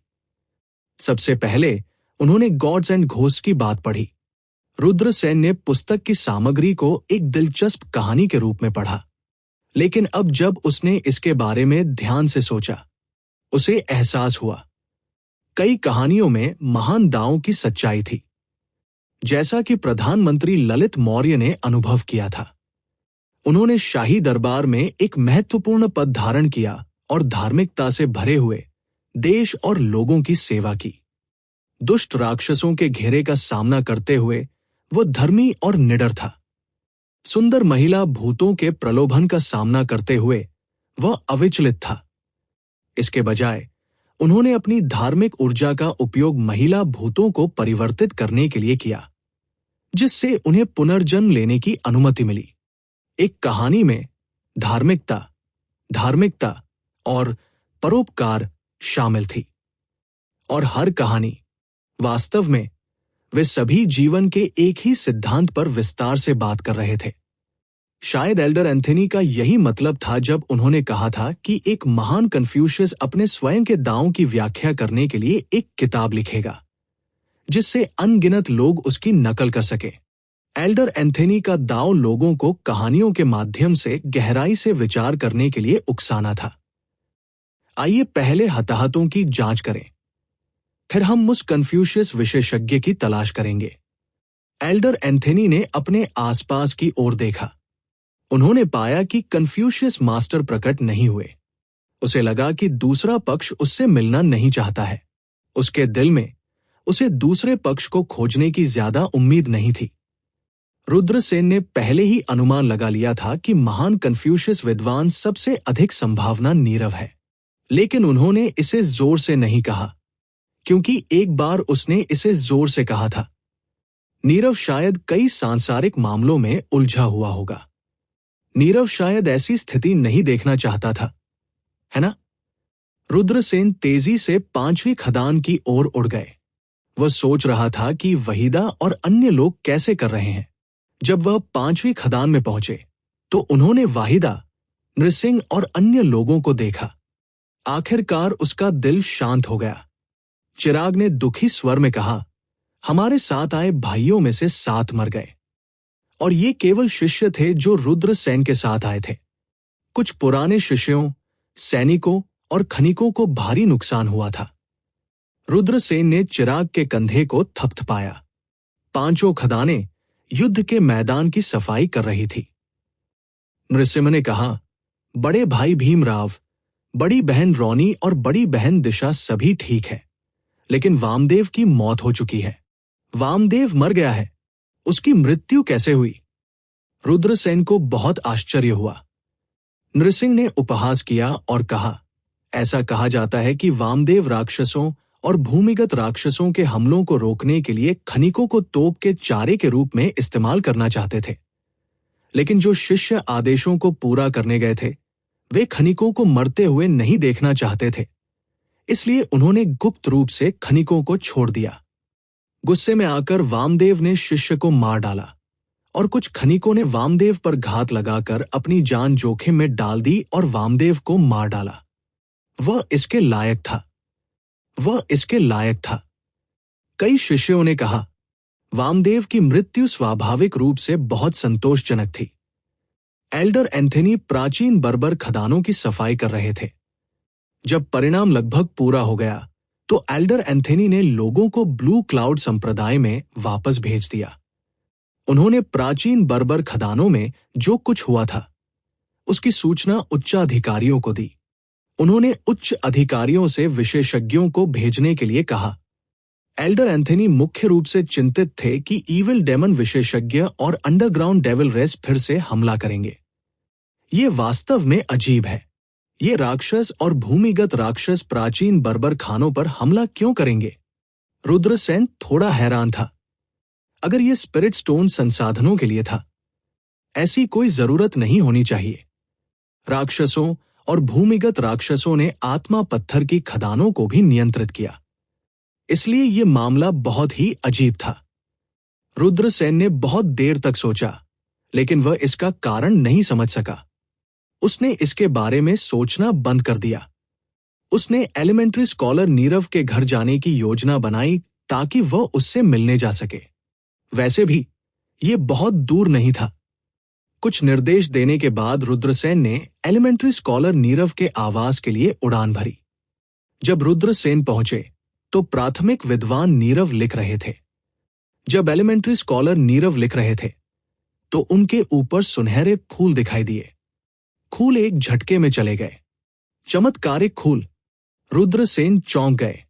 सबसे पहले उन्होंने गॉड्स एंड घोस्ट की बात पढ़ी। रुद्रसेन ने पुस्तक की सामग्री को एक दिलचस्प कहानी के रूप में पढ़ा, लेकिन अब जब उसने इसके बारे में ध्यान से सोचा, उसे एहसास हुआ कई कहानियों में महान दावों की सच्चाई थी, जैसा कि प्रधानमंत्री ललित मौर्य ने अनुभव किया था। उन्होंने शाही दरबार में एक महत्वपूर्ण पद धारण किया और धार्मिकता से भरे हुए देश और लोगों की सेवा की। दुष्ट राक्षसों के घेरे का सामना करते हुए वो धर्मी और निडर था। सुंदर महिला भूतों के प्रलोभन का सामना करते हुए वह अविचलित था। इसके बजाय उन्होंने अपनी धार्मिक ऊर्जा का उपयोग महिला भूतों को परिवर्तित करने के लिए किया, जिससे उन्हें पुनर्जन्म लेने की अनुमति मिली। एक कहानी में धार्मिकता और परोपकार शामिल थी, और हर कहानी वास्तव में वे सभी जीवन के एक ही सिद्धांत पर विस्तार से बात कर रहे थे। शायद एल्डर एंथनी का यही मतलब था जब उन्होंने कहा था कि एक महान कन्फ्यूशियस अपने स्वयं के दावों की व्याख्या करने के लिए एक किताब लिखेगा, जिससे अनगिनत लोग उसकी नकल कर सके। एल्डर एंथनी का दाव लोगों को कहानियों के माध्यम से गहराई से विचार करने के लिए उकसाना था। आइए पहले हताहतों की जांच करें, फिर हम उस कन्फ्यूशियस विशेषज्ञ की तलाश करेंगे। एल्डर एंथनी ने अपने आसपास की ओर देखा। उन्होंने पाया कि कन्फ्यूशियस मास्टर प्रकट नहीं हुए। उसे लगा कि दूसरा पक्ष उससे मिलना नहीं चाहता है। उसके दिल में उसे दूसरे पक्ष को खोजने की ज्यादा उम्मीद नहीं थी। रुद्रसेन ने पहले ही अनुमान लगा लिया था कि महान कन्फ्यूशियस विद्वान सबसे अधिक संभावना नीरव है, लेकिन उन्होंने इसे जोर से नहीं कहा, क्योंकि एक बार उसने इसे जोर से कहा था। नीरव शायद कई सांसारिक मामलों में उलझा हुआ होगा। नीरव शायद ऐसी स्थिति नहीं देखना चाहता था, है ना? रुद्रसेन तेजी से 5वीं खदान की ओर उड़ गए। वह सोच रहा था कि वहीदा और अन्य लोग कैसे कर रहे हैं। जब वह 5वीं खदान में पहुंचे तो उन्होंने वाहिदा, नृसिंह और अन्य लोगों को देखा। आखिरकार उसका दिल शांत हो गया। चिराग ने दुखी स्वर में कहा, हमारे साथ आए भाइयों में से 7 मर गए, और ये केवल शिष्य थे जो रुद्रसेन के साथ आए थे। कुछ पुराने शिष्यों, सैनिकों और खनिकों को भारी नुकसान हुआ था। रुद्रसेन ने चिराग के कंधे को थपथपाया। 5 खदानें युद्ध के मैदान की सफाई कर रही थी। नृसिंह ने कहा, बड़े भाई भीमराव, बड़ी बहन रोनी और बड़ी बहन दिशा सभी ठीक है, लेकिन वामदेव की मौत हो चुकी है। वामदेव मर गया है। उसकी मृत्यु कैसे हुई? रुद्रसेन को बहुत आश्चर्य हुआ। नृसिंह ने उपहास किया और कहा, ऐसा कहा जाता है कि वामदेव राक्षसों और भूमिगत राक्षसों के हमलों को रोकने के लिए खनिकों को तोप के चारे के रूप में इस्तेमाल करना चाहते थे। लेकिन जो शिष्य आदेशों को पूरा करने गए थे, वे खनिकों को मरते हुए नहीं देखना चाहते थे, इसलिए उन्होंने गुप्त रूप से खनिकों को छोड़ दिया। गुस्से में आकर वामदेव ने शिष्य को मार डाला और कुछ खनिकों ने वामदेव पर घात लगाकर अपनी जान जोखिम में डाल दी और वामदेव को मार डाला। वह इसके लायक था। कई शिष्यों ने कहा, वामदेव की मृत्यु स्वाभाविक रूप से बहुत संतोषजनक थी। एल्डर एंथनी प्राचीन बर्बर खदानों की सफाई कर रहे थे। जब परिणाम लगभग पूरा हो गया तो एल्डर एंथनी ने लोगों को ब्लू क्लाउड संप्रदाय में वापस भेज दिया। उन्होंने प्राचीन बर्बर खदानों में जो कुछ हुआ था उसकी सूचना उच्चाधिकारियों को दी। उन्होंने उच्च अधिकारियों से विशेषज्ञों को भेजने के लिए कहा। एल्डर एंथनी मुख्य रूप से चिंतित थे कि ईविल डेमन विशेषज्ञ और अंडरग्राउंड डेविल रेस फिर से हमला करेंगे। ये वास्तव में अजीब है। ये राक्षस और भूमिगत राक्षस प्राचीन बर्बर खानों पर हमला क्यों करेंगे? रुद्रसेन थोड़ा हैरान था। अगर ये स्पिरिट स्टोन संसाधनों के लिए था, ऐसी कोई जरूरत नहीं होनी चाहिए। राक्षसों और भूमिगत राक्षसों ने आत्मा पत्थर की खदानों को भी नियंत्रित किया, इसलिए यह मामला बहुत ही अजीब था। रुद्रसेन ने बहुत देर तक सोचा, लेकिन वह इसका कारण नहीं समझ सका। उसने इसके बारे में सोचना बंद कर दिया। उसने एलिमेंट्री स्कॉलर नीरव के घर जाने की योजना बनाई ताकि वह उससे मिलने जा सके। वैसे भी यह बहुत दूर नहीं था। कुछ निर्देश देने के बाद रुद्रसेन ने एलिमेंट्री स्कॉलर नीरव के आवास के लिए उड़ान भरी। जब रुद्रसेन पहुंचे तो प्राथमिक विद्वान नीरव लिख रहे थे। जब एलिमेंट्री स्कॉलर नीरव लिख रहे थे तो उनके ऊपर सुनहरे फूल दिखाई दिए। फूल एक झटके में चले गए। चमत्कारिक फूल। रुद्रसेन चौंक गए।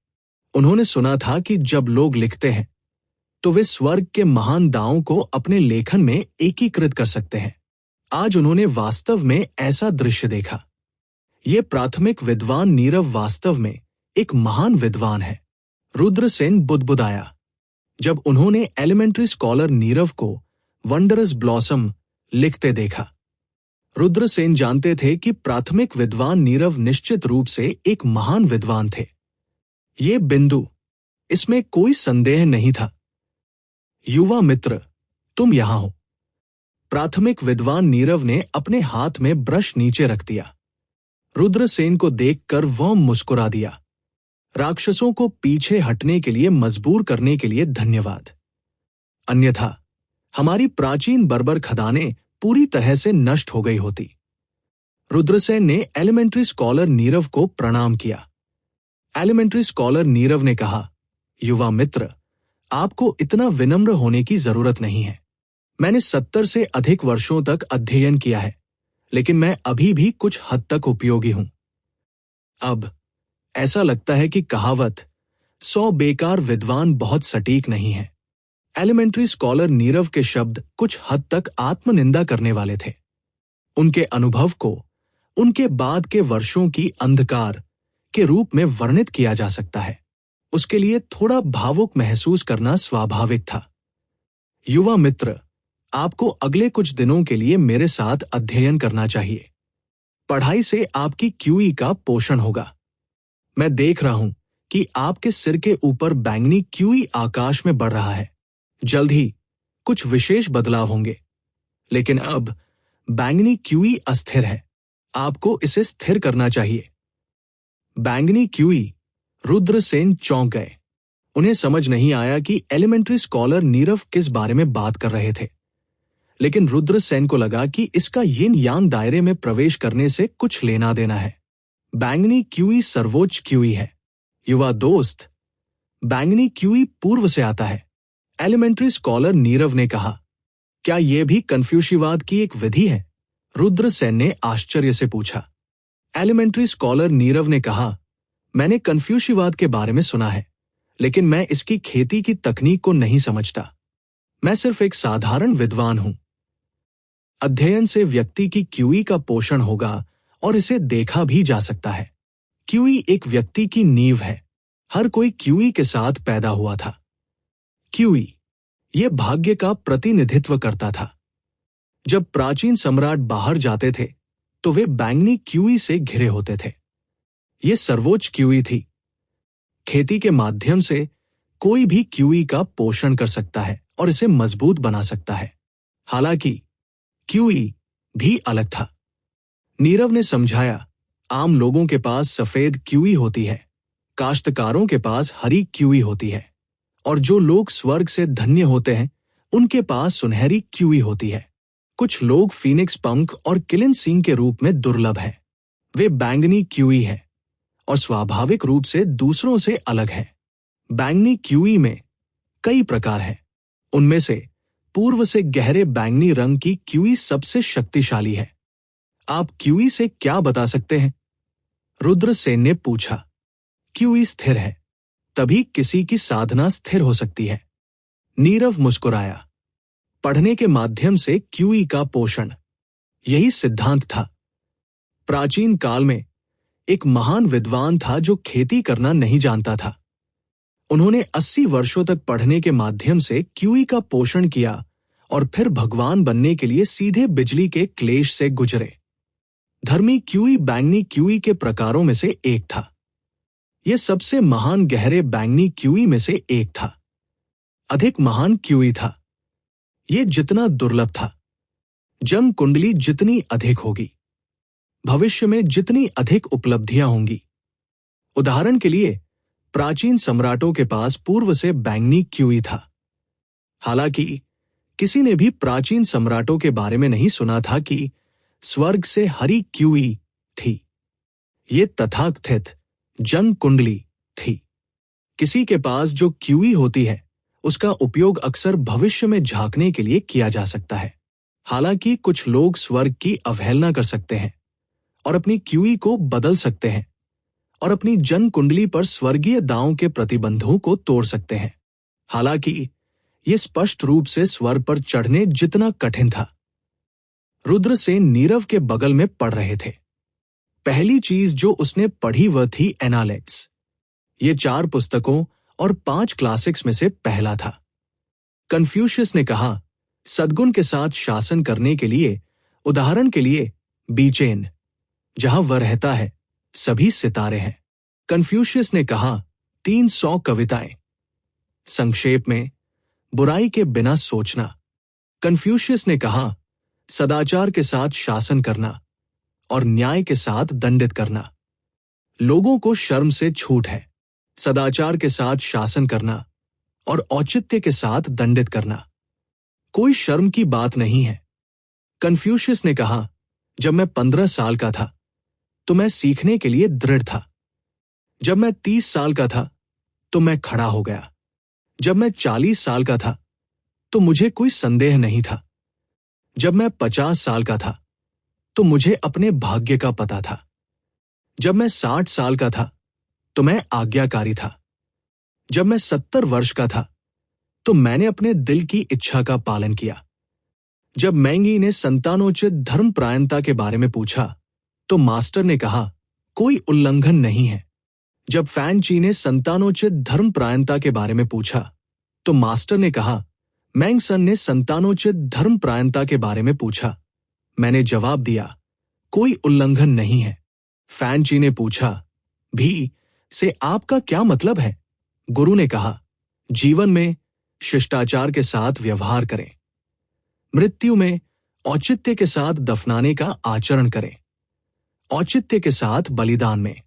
उन्होंने सुना था कि जब लोग लिखते हैं तो वे स्वर्ग के महान दावों को अपने लेखन में एकीकृत कर सकते हैं। आज उन्होंने वास्तव में ऐसा दृश्य देखा। ये प्राथमिक विद्वान नीरव वास्तव में एक महान विद्वान है। रुद्रसेन बुदबुदाया जब उन्होंने एलिमेंट्री स्कॉलर नीरव को वंडरस ब्लॉसम लिखते देखा। रुद्रसेन जानते थे कि प्राथमिक विद्वान नीरव निश्चित रूप से एक महान विद्वान थे। ये बिंदु, इसमें कोई संदेह नहीं था। युवा मित्र, तुम यहां हो। प्राथमिक विद्वान नीरव ने अपने हाथ में ब्रश नीचे रख दिया। रुद्रसेन को देखकर वह मुस्कुरा दिया। राक्षसों को पीछे हटने के लिए मजबूर करने के लिए धन्यवाद। अन्यथा हमारी प्राचीन बर्बर खदानें पूरी तरह से नष्ट हो गई होती। रुद्रसेन ने एलिमेंट्री स्कॉलर नीरव को प्रणाम किया। एलिमेंट्री स्कॉलर नीरव ने कहा, युवा मित्र, आपको इतना विनम्र होने की जरूरत नहीं है। मैंने 70 से अधिक वर्षों तक अध्ययन किया है, लेकिन मैं अभी भी कुछ हद तक उपयोगी हूं। अब ऐसा लगता है कि कहावत 100 बेकार विद्वान बहुत सटीक नहीं है। एलिमेंट्री स्कॉलर नीरव के शब्द कुछ हद तक आत्मनिंदा करने वाले थे। उनके अनुभव को उनके बाद के वर्षों की अंधकार के रूप में वर्णित किया जा सकता है। उसके लिए थोड़ा भावुक महसूस करना स्वाभाविक था। युवा मित्र, आपको अगले कुछ दिनों के लिए मेरे साथ अध्ययन करना चाहिए। पढ़ाई से आपकी क्यूई का पोषण होगा। मैं देख रहा हूं कि आपके सिर के ऊपर बैंगनी क्यूई आकाश में बढ़ रहा है। जल्द ही कुछ विशेष बदलाव होंगे, लेकिन अब बैंगनी क्यूई अस्थिर है। आपको इसे स्थिर करना चाहिए। बैंगनी क्यूई। रुद्रसेन चौंक गए। उन्हें समझ नहीं आया कि एलिमेंट्री स्कॉलर नीरव किस बारे में बात कर रहे थे, लेकिन रुद्रसेन को लगा कि इसका यिन यांग दायरे में प्रवेश करने से कुछ लेना देना है। बैंगनी क्यूई सर्वोच्च क्यूई है। युवा दोस्त, बैंगनी क्यूई पूर्व से आता है। एलिमेंट्री स्कॉलर नीरव ने कहा, क्या यह भी कन्फ्यूशिवाद की एक विधि है? रुद्रसेन ने आश्चर्य से पूछा। एलिमेंट्री स्कॉलर नीरव ने कहा, मैंने कन्फ्यूशिवाद के बारे में सुना है, लेकिन मैं इसकी खेती की तकनीक को नहीं समझता। मैं सिर्फ एक साधारण विद्वान हूं। अध्ययन से व्यक्ति की क्यूई का पोषण होगा और इसे देखा भी जा सकता है। क्यूई एक व्यक्ति की नींव है। हर कोई क्यूई के साथ पैदा हुआ था। क्यूई ये भाग्य का प्रतिनिधित्व करता था। जब प्राचीन सम्राट बाहर जाते थे तो वे बैंगनी क्यूई से घिरे होते थे। ये सर्वोच्च क्यूई थी। खेती के माध्यम से कोई भी क्यूई का पोषण कर सकता है और इसे मजबूत बना सकता है। हालांकि क्यूई भी अलग था। नीरव ने समझाया, आम लोगों के पास सफेद क्यूई होती है, काश्तकारों के पास हरी क्यूई होती है, और जो लोग स्वर्ग से धन्य होते हैं उनके पास सुनहरी क्यूई होती है। कुछ लोग फीनिक्स पंख और किलिन सींग के रूप में दुर्लभ हैं। वे बैंगनी क्यूई हैं और स्वाभाविक रूप से दूसरों से अलग हैं। बैंगनी क्यूई में कई प्रकार हैं। उनमें से पूर्व से गहरे बैंगनी रंग की क्यूई सबसे शक्तिशाली है। आप क्यूई से क्या बता सकते हैं? रुद्रसेन ने पूछा। क्यूई स्थिर है, तभी किसी की साधना स्थिर हो सकती है। नीरव मुस्कुराया। पढ़ने के माध्यम से क्यूई का पोषण, यही सिद्धांत था। प्राचीन काल में एक महान विद्वान था जो खेती करना नहीं जानता था। उन्होंने 80 वर्षों तक पढ़ने के माध्यम से क्यूई का पोषण किया और फिर भगवान बनने के लिए सीधे बिजली के क्लेश से गुजरे। धर्मी क्यूई बैंगनी क्यूई के प्रकारों में से एक था। यह सबसे महान गहरे बैंगनी क्यूई में से एक था। अधिक महान क्यूई था। यह जितना दुर्लभ था, जन्म कुंडली जितनी अधिक होगी, भविष्य में जितनी अधिक उपलब्धियां होंगी। उदाहरण के लिए प्राचीन सम्राटों के पास पूर्व से बैंगनी क्यूई था। हालांकि किसी ने भी प्राचीन सम्राटों के बारे में नहीं सुना था कि स्वर्ग से हरी क्यूई थी। ये तथाकथित जन्म कुंडली थी। किसी के पास जो क्यूई होती है उसका उपयोग अक्सर भविष्य में झांकने के लिए किया जा सकता है। हालांकि कुछ लोग स्वर्ग की अवहेलना कर सकते हैं और अपनी क्यूई को बदल सकते हैं और अपनी जन्म कुंडली पर स्वर्गीय दांवों के प्रतिबंधों को तोड़ सकते हैं। हालांकि यह स्पष्ट रूप से स्वर्ग पर चढ़ने जितना कठिन था। रुद्रसेन नीरव के बगल में पढ़ रहे थे। पहली चीज जो उसने पढ़ी वह थी एनालेक्स। ये 4 पुस्तकों और 5 क्लासिक्स में से पहला था। कन्फ्यूशियस ने कहा, सद्गुण के साथ शासन करने के लिए, उदाहरण के लिए बीचेन, जहां वह रहता है सभी सितारे हैं। कन्फ्यूशियस ने कहा, 300 कविताएं। संक्षेप में, बुराई के बिना सोचना। कन्फ्यूशियस ने कहा, सदाचार के साथ शासन करना और न्याय के साथ दंडित करना। लोगों को शर्म से छूट है। सदाचार के साथ शासन करना और औचित्य के साथ दंडित करना कोई शर्म की बात नहीं है। कन्फ्यूशियस ने कहा, जब मैं 15 साल का था तो मैं सीखने के लिए दृढ़ था। जब मैं 30 साल का था तो मैं खड़ा हो गया। जब मैं 40 साल का था तो मुझे कोई संदेह नहीं था। जब मैं 50 साल का था तो मुझे अपने भाग्य का पता था। जब मैं 60 साल का था तो मैं आज्ञाकारी था। जब मैं 70 वर्ष का था तो मैंने अपने दिल की इच्छा का पालन किया। जब मैंगी ने संतानोचित धर्मपरायणता के बारे में पूछा तो मास्टर ने कहा, कोई उल्लंघन नहीं है। जब फैनची ने संतानोचित धर्मपरायणता के बारे में पूछा तो मास्टर ने कहा, मैंगसन ने संतानोचित धर्मपरायणता के बारे में पूछा। मैंने जवाब दिया, कोई उल्लंघन नहीं है। फैनची ने पूछा, भी से आपका क्या मतलब है? गुरु ने कहा, जीवन में शिष्टाचार के साथ व्यवहार करें, मृत्यु में औचित्य के साथ दफनाने का आचरण करें, औचित्य के साथ बलिदान में।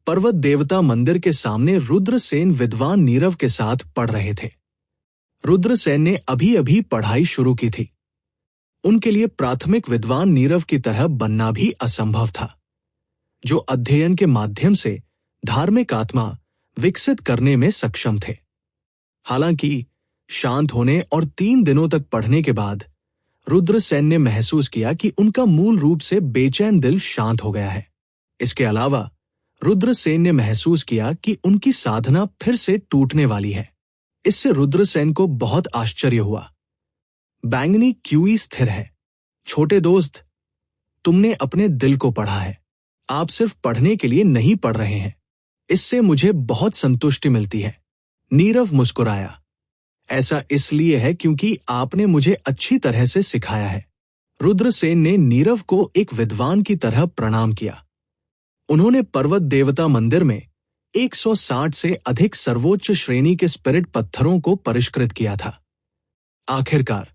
पर्वत देवता मंदिर के सामने रुद्रसेन विद्वान नीरव के साथ पढ़ रहे थे। रुद्रसेन ने अभी अभी पढ़ाई शुरू की थी। उनके लिए प्राथमिक विद्वान नीरव की तरह बनना भी असंभव था, जो अध्ययन के माध्यम से धार्मिक आत्मा विकसित करने में सक्षम थे। हालांकि शांत होने और 3 दिनों तक पढ़ने के बाद रुद्रसेन ने महसूस किया कि उनका मूल रूप से बेचैन दिल शांत हो गया है। इसके अलावा रुद्रसेन ने महसूस किया कि उनकी साधना फिर से टूटने वाली है। इससे रुद्रसेन को बहुत आश्चर्य हुआ। बैंगनी क्यूई स्थिर है। छोटे दोस्त, तुमने अपने दिल को पढ़ा है। आप सिर्फ पढ़ने के लिए नहीं पढ़ रहे हैं, इससे मुझे बहुत संतुष्टि मिलती है। नीरव मुस्कुराया। ऐसा इसलिए है क्योंकि आपने मुझे अच्छी तरह से सिखाया है। रुद्रसेन ने नीरव को एक विद्वान की तरह प्रणाम किया। उन्होंने पर्वत देवता मंदिर में 160 से अधिक सर्वोच्च श्रेणी के स्पिरिट पत्थरों को परिष्कृत किया था। आखिरकार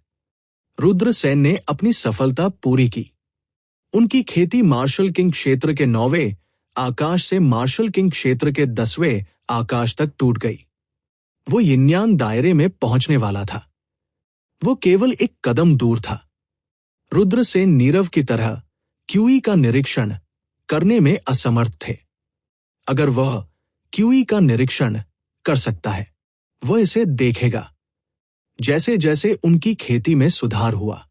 रुद्रसेन ने अपनी सफलता पूरी की। उनकी खेती मार्शल किंग क्षेत्र के 9वें आकाश से मार्शल किंग क्षेत्र के 10वें आकाश तक टूट गई। वो यिन्यान दायरे में पहुंचने वाला था। वो केवल एक कदम दूर था। रुद्रसेन नीरव की तरह क्यूई का निरीक्षण करने में असमर्थ थे। अगर वह क्यूई का निरीक्षण कर सकता है, वह इसे देखेगा। जैसे जैसे उनकी खेती में सुधार हुआ,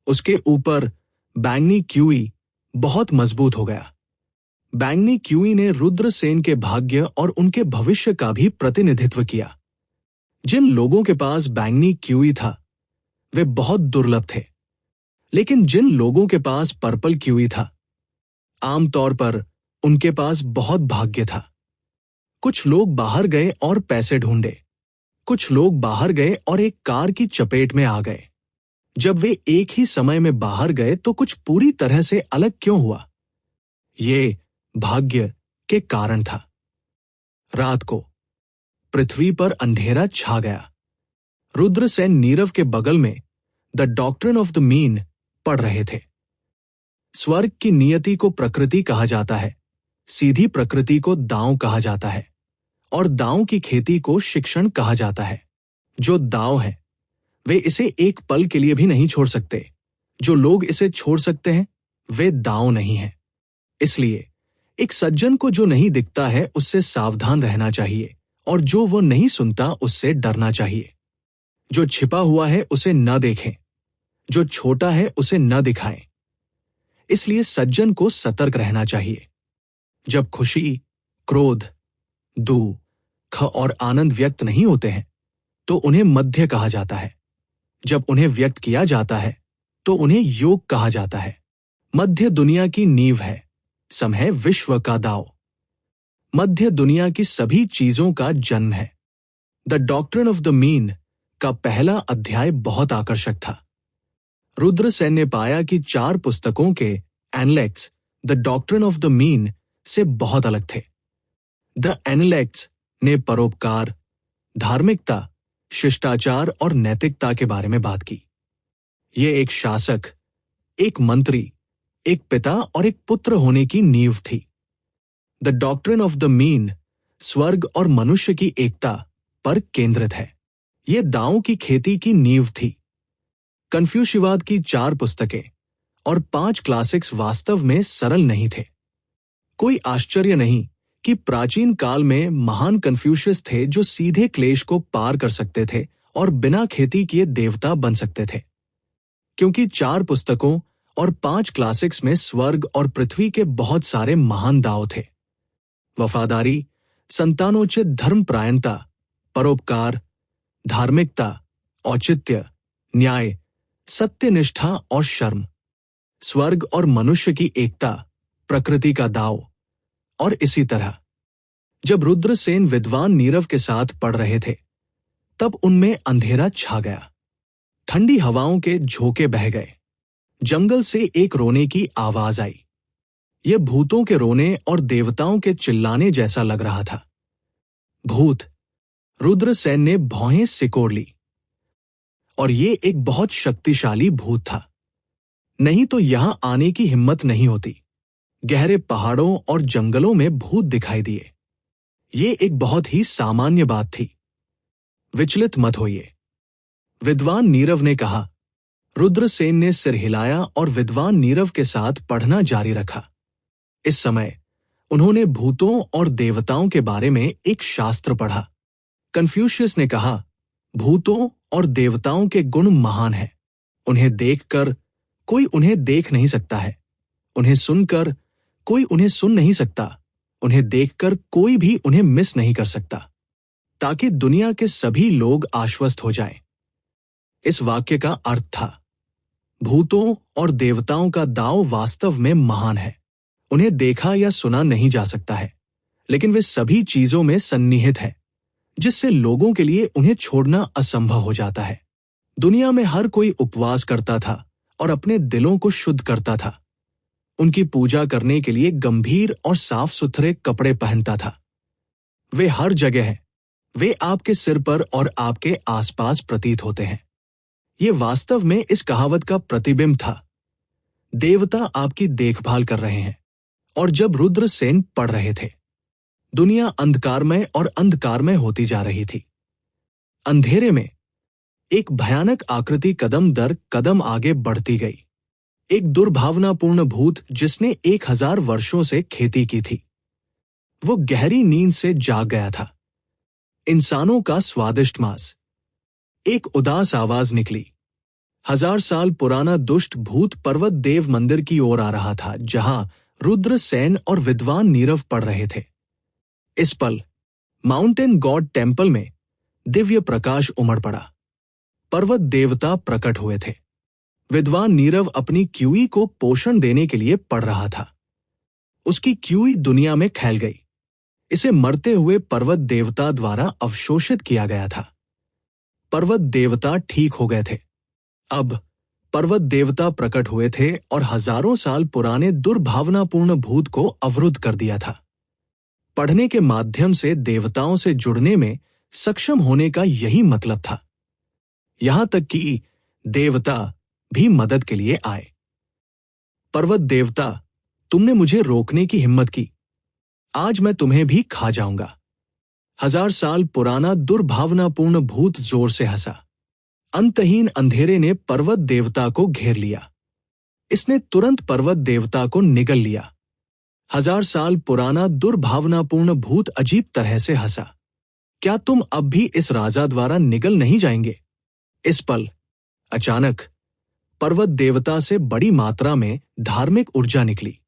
उसके ऊपर बैंगनी क्यूई बहुत मजबूत हो गया। बैंगनी क्यूई ने रुद्रसेन के भाग्य और उनके भविष्य का भी प्रतिनिधित्व किया। जिन लोगों के पास बैंगनी क्यूई था, वे बहुत दुर्लभ थे, लेकिन जिन लोगों के पास पर्पल क्यूई था, आमतौर पर उनके पास बहुत भाग्य था। कुछ लोग बाहर गए और पैसे ढूंढे। कुछ लोग बाहर गए और एक कार की चपेट में आ गए। जब वे एक ही समय में बाहर गए तो कुछ पूरी तरह से अलग क्यों हुआ? ये भाग्य के कारण था। रात को पृथ्वी पर अंधेरा छा गया। रुद्रसेन नीरव के बगल में the doctrine of the mean पढ़ रहे थे। स्वर्ग की नियति को प्रकृति कहा जाता है, सीधी प्रकृति को दांव कहा जाता है, और दांव की खेती को शिक्षण कहा जाता है। जो दांव है, वे इसे एक पल के लिए भी नहीं छोड़ सकते। जो लोग इसे छोड़ सकते हैं, वे दांव नहीं हैं। इसलिए एक सज्जन को जो नहीं दिखता है उससे सावधान रहना चाहिए, और जो वो नहीं सुनता उससे डरना चाहिए। जो छिपा हुआ है उसे न देखें, जो छोटा है उसे न दिखाएं। इसलिए सज्जन को सतर्क रहना चाहिए। जब खुशी, क्रोध, दुख और आनंद व्यक्त नहीं होते हैं तो उन्हें मध्य कहा जाता है। जब उन्हें व्यक्त किया जाता है तो उन्हें योग कहा जाता है। मध्य दुनिया की नींव है, सम है विश्व का दाव। मध्य दुनिया की सभी चीजों का जन्म है। The doctrine of the mean का पहला अध्याय बहुत आकर्षक था। रुद्रसेन ने पाया कि 4 पुस्तकों के Analects the doctrine of the mean से बहुत अलग थे। द एनालेक्स ने परोपकार, धार्मिकता, शिष्टाचार और नैतिकता के बारे में बात की। ये एक शासक, एक मंत्री, एक पिता और एक पुत्र होने की नींव थी। The doctrine of the mean स्वर्ग और मनुष्य की एकता पर केंद्रित है। ये दांव की खेती की नींव थी। कन्फ्यूशियवाद की 4 पुस्तकें और 5 क्लासिक्स वास्तव में सरल नहीं थे। कोई आश्चर्य नहीं कि प्राचीन काल में महान कन्फ्यूशियस थे जो सीधे क्लेश को पार कर सकते थे और बिना खेती किए देवता बन सकते थे। क्योंकि 4 पुस्तकों और 5 क्लासिक्स में स्वर्ग और पृथ्वी के बहुत सारे महान दाव थे। वफादारी, संतानोचित धर्मपरायणता, परोपकार, धार्मिकता, औचित्य, न्याय, सत्यनिष्ठा और शर्म, स्वर्ग और मनुष्य की एकता, प्रकृति का दाव, और इसी तरह। जब रुद्रसेन विद्वान नीरव के साथ पढ़ रहे थे, तब उनमें अंधेरा छा गया। ठंडी हवाओं के झोंके बह गए। जंगल से एक रोने की आवाज आई। यह भूतों के रोने और देवताओं के चिल्लाने जैसा लग रहा था। भूत! रुद्रसेन ने भौहें सिकोड़ ली। और ये एक बहुत शक्तिशाली भूत था। नहीं तो यहां आने की हिम्मत नहीं होती। गहरे पहाड़ों और जंगलों में भूत दिखाई दिए। ये एक बहुत ही सामान्य बात थी। विचलित मत होइए, विद्वान नीरव ने कहा। रुद्रसेन ने सिर हिलाया और विद्वान नीरव के साथ पढ़ना जारी रखा। इस समय उन्होंने भूतों और देवताओं के बारे में एक शास्त्र पढ़ा। कन्फ्यूशियस ने कहा, भूतों और देवताओं के गुण महान हैं। उन्हें देखकर कोई उन्हें देख नहीं सकता है। उन्हें सुनकर कोई उन्हें सुन नहीं सकता। उन्हें देखकर कोई भी उन्हें मिस नहीं कर सकता, ताकि दुनिया के सभी लोग आश्वस्त हो जाएं। इस वाक्य का अर्थ था, भूतों और देवताओं का दाव वास्तव में महान है। उन्हें देखा या सुना नहीं जा सकता है, लेकिन वे सभी चीजों में सन्निहित हैं, जिससे लोगों के लिए उन्हें छोड़ना असंभव हो जाता है। दुनिया में हर कोई उपवास करता था और अपने दिलों को शुद्ध करता था। उनकी पूजा करने के लिए गंभीर और साफ सुथरे कपड़े पहनता था। वे हर जगह हैं। वे आपके सिर पर और आपके आसपास प्रतीत होते हैं। ये वास्तव में इस कहावत का प्रतिबिंब था। देवता आपकी देखभाल कर रहे हैं। और जब रुद्रसेन पढ़ रहे थे, दुनिया अंधकारमय और अंधकारमय होती जा रही थी। अंधेरे में एक भयानक आकृति कदम दर कदम आगे बढ़ती गई। एक दुर्भावनापूर्ण भूत जिसने 1000 वर्षों से खेती की थी। वो गहरी नींद से जाग गया था। इंसानों का स्वादिष्ट मांस। एक उदास आवाज निकली। 1000 साल पुराना दुष्ट भूत पर्वत देव मंदिर की ओर आ रहा था, जहां रुद्रसेन और विद्वान नीरव पढ़ रहे थे। इस पल माउंटेन गॉड टेम्पल में दिव्य प्रकाश उमड़ पड़ा। पर्वत देवता प्रकट हुए थे। विद्वान नीरव अपनी क्यूई को पोषण देने के लिए पढ़ रहा था। उसकी क्यूई दुनिया में फैल गई। इसे मरते हुए पर्वत देवता द्वारा अवशोषित किया गया था। पर्वत देवता ठीक हो गए थे। अब पर्वत देवता प्रकट हुए थे और हजारों साल पुराने दुर्भावनापूर्ण भूत को अवरुद्ध कर दिया था। पढ़ने के माध्यम से देवताओं से जुड़ने में सक्षम होने का यही मतलब था। यहां तक कि देवता भी मदद के लिए आए। पर्वत देवता, तुमने मुझे रोकने की हिम्मत की। आज मैं तुम्हें भी खा जाऊंगा। 1000 साल पुराना दुर्भावनापूर्ण भूत जोर से हंसा। अंतहीन अंधेरे ने पर्वत देवता को घेर लिया। इसने तुरंत पर्वत देवता को निगल लिया। 1000 साल पुराना दुर्भावनापूर्ण भूत अजीब तरह से हंसा। क्या तुम अब भी इस राजा द्वारा निगल नहीं जाएंगे? इस पल अचानक पर्वत देवता से बड़ी मात्रा में धार्मिक ऊर्जा निकली।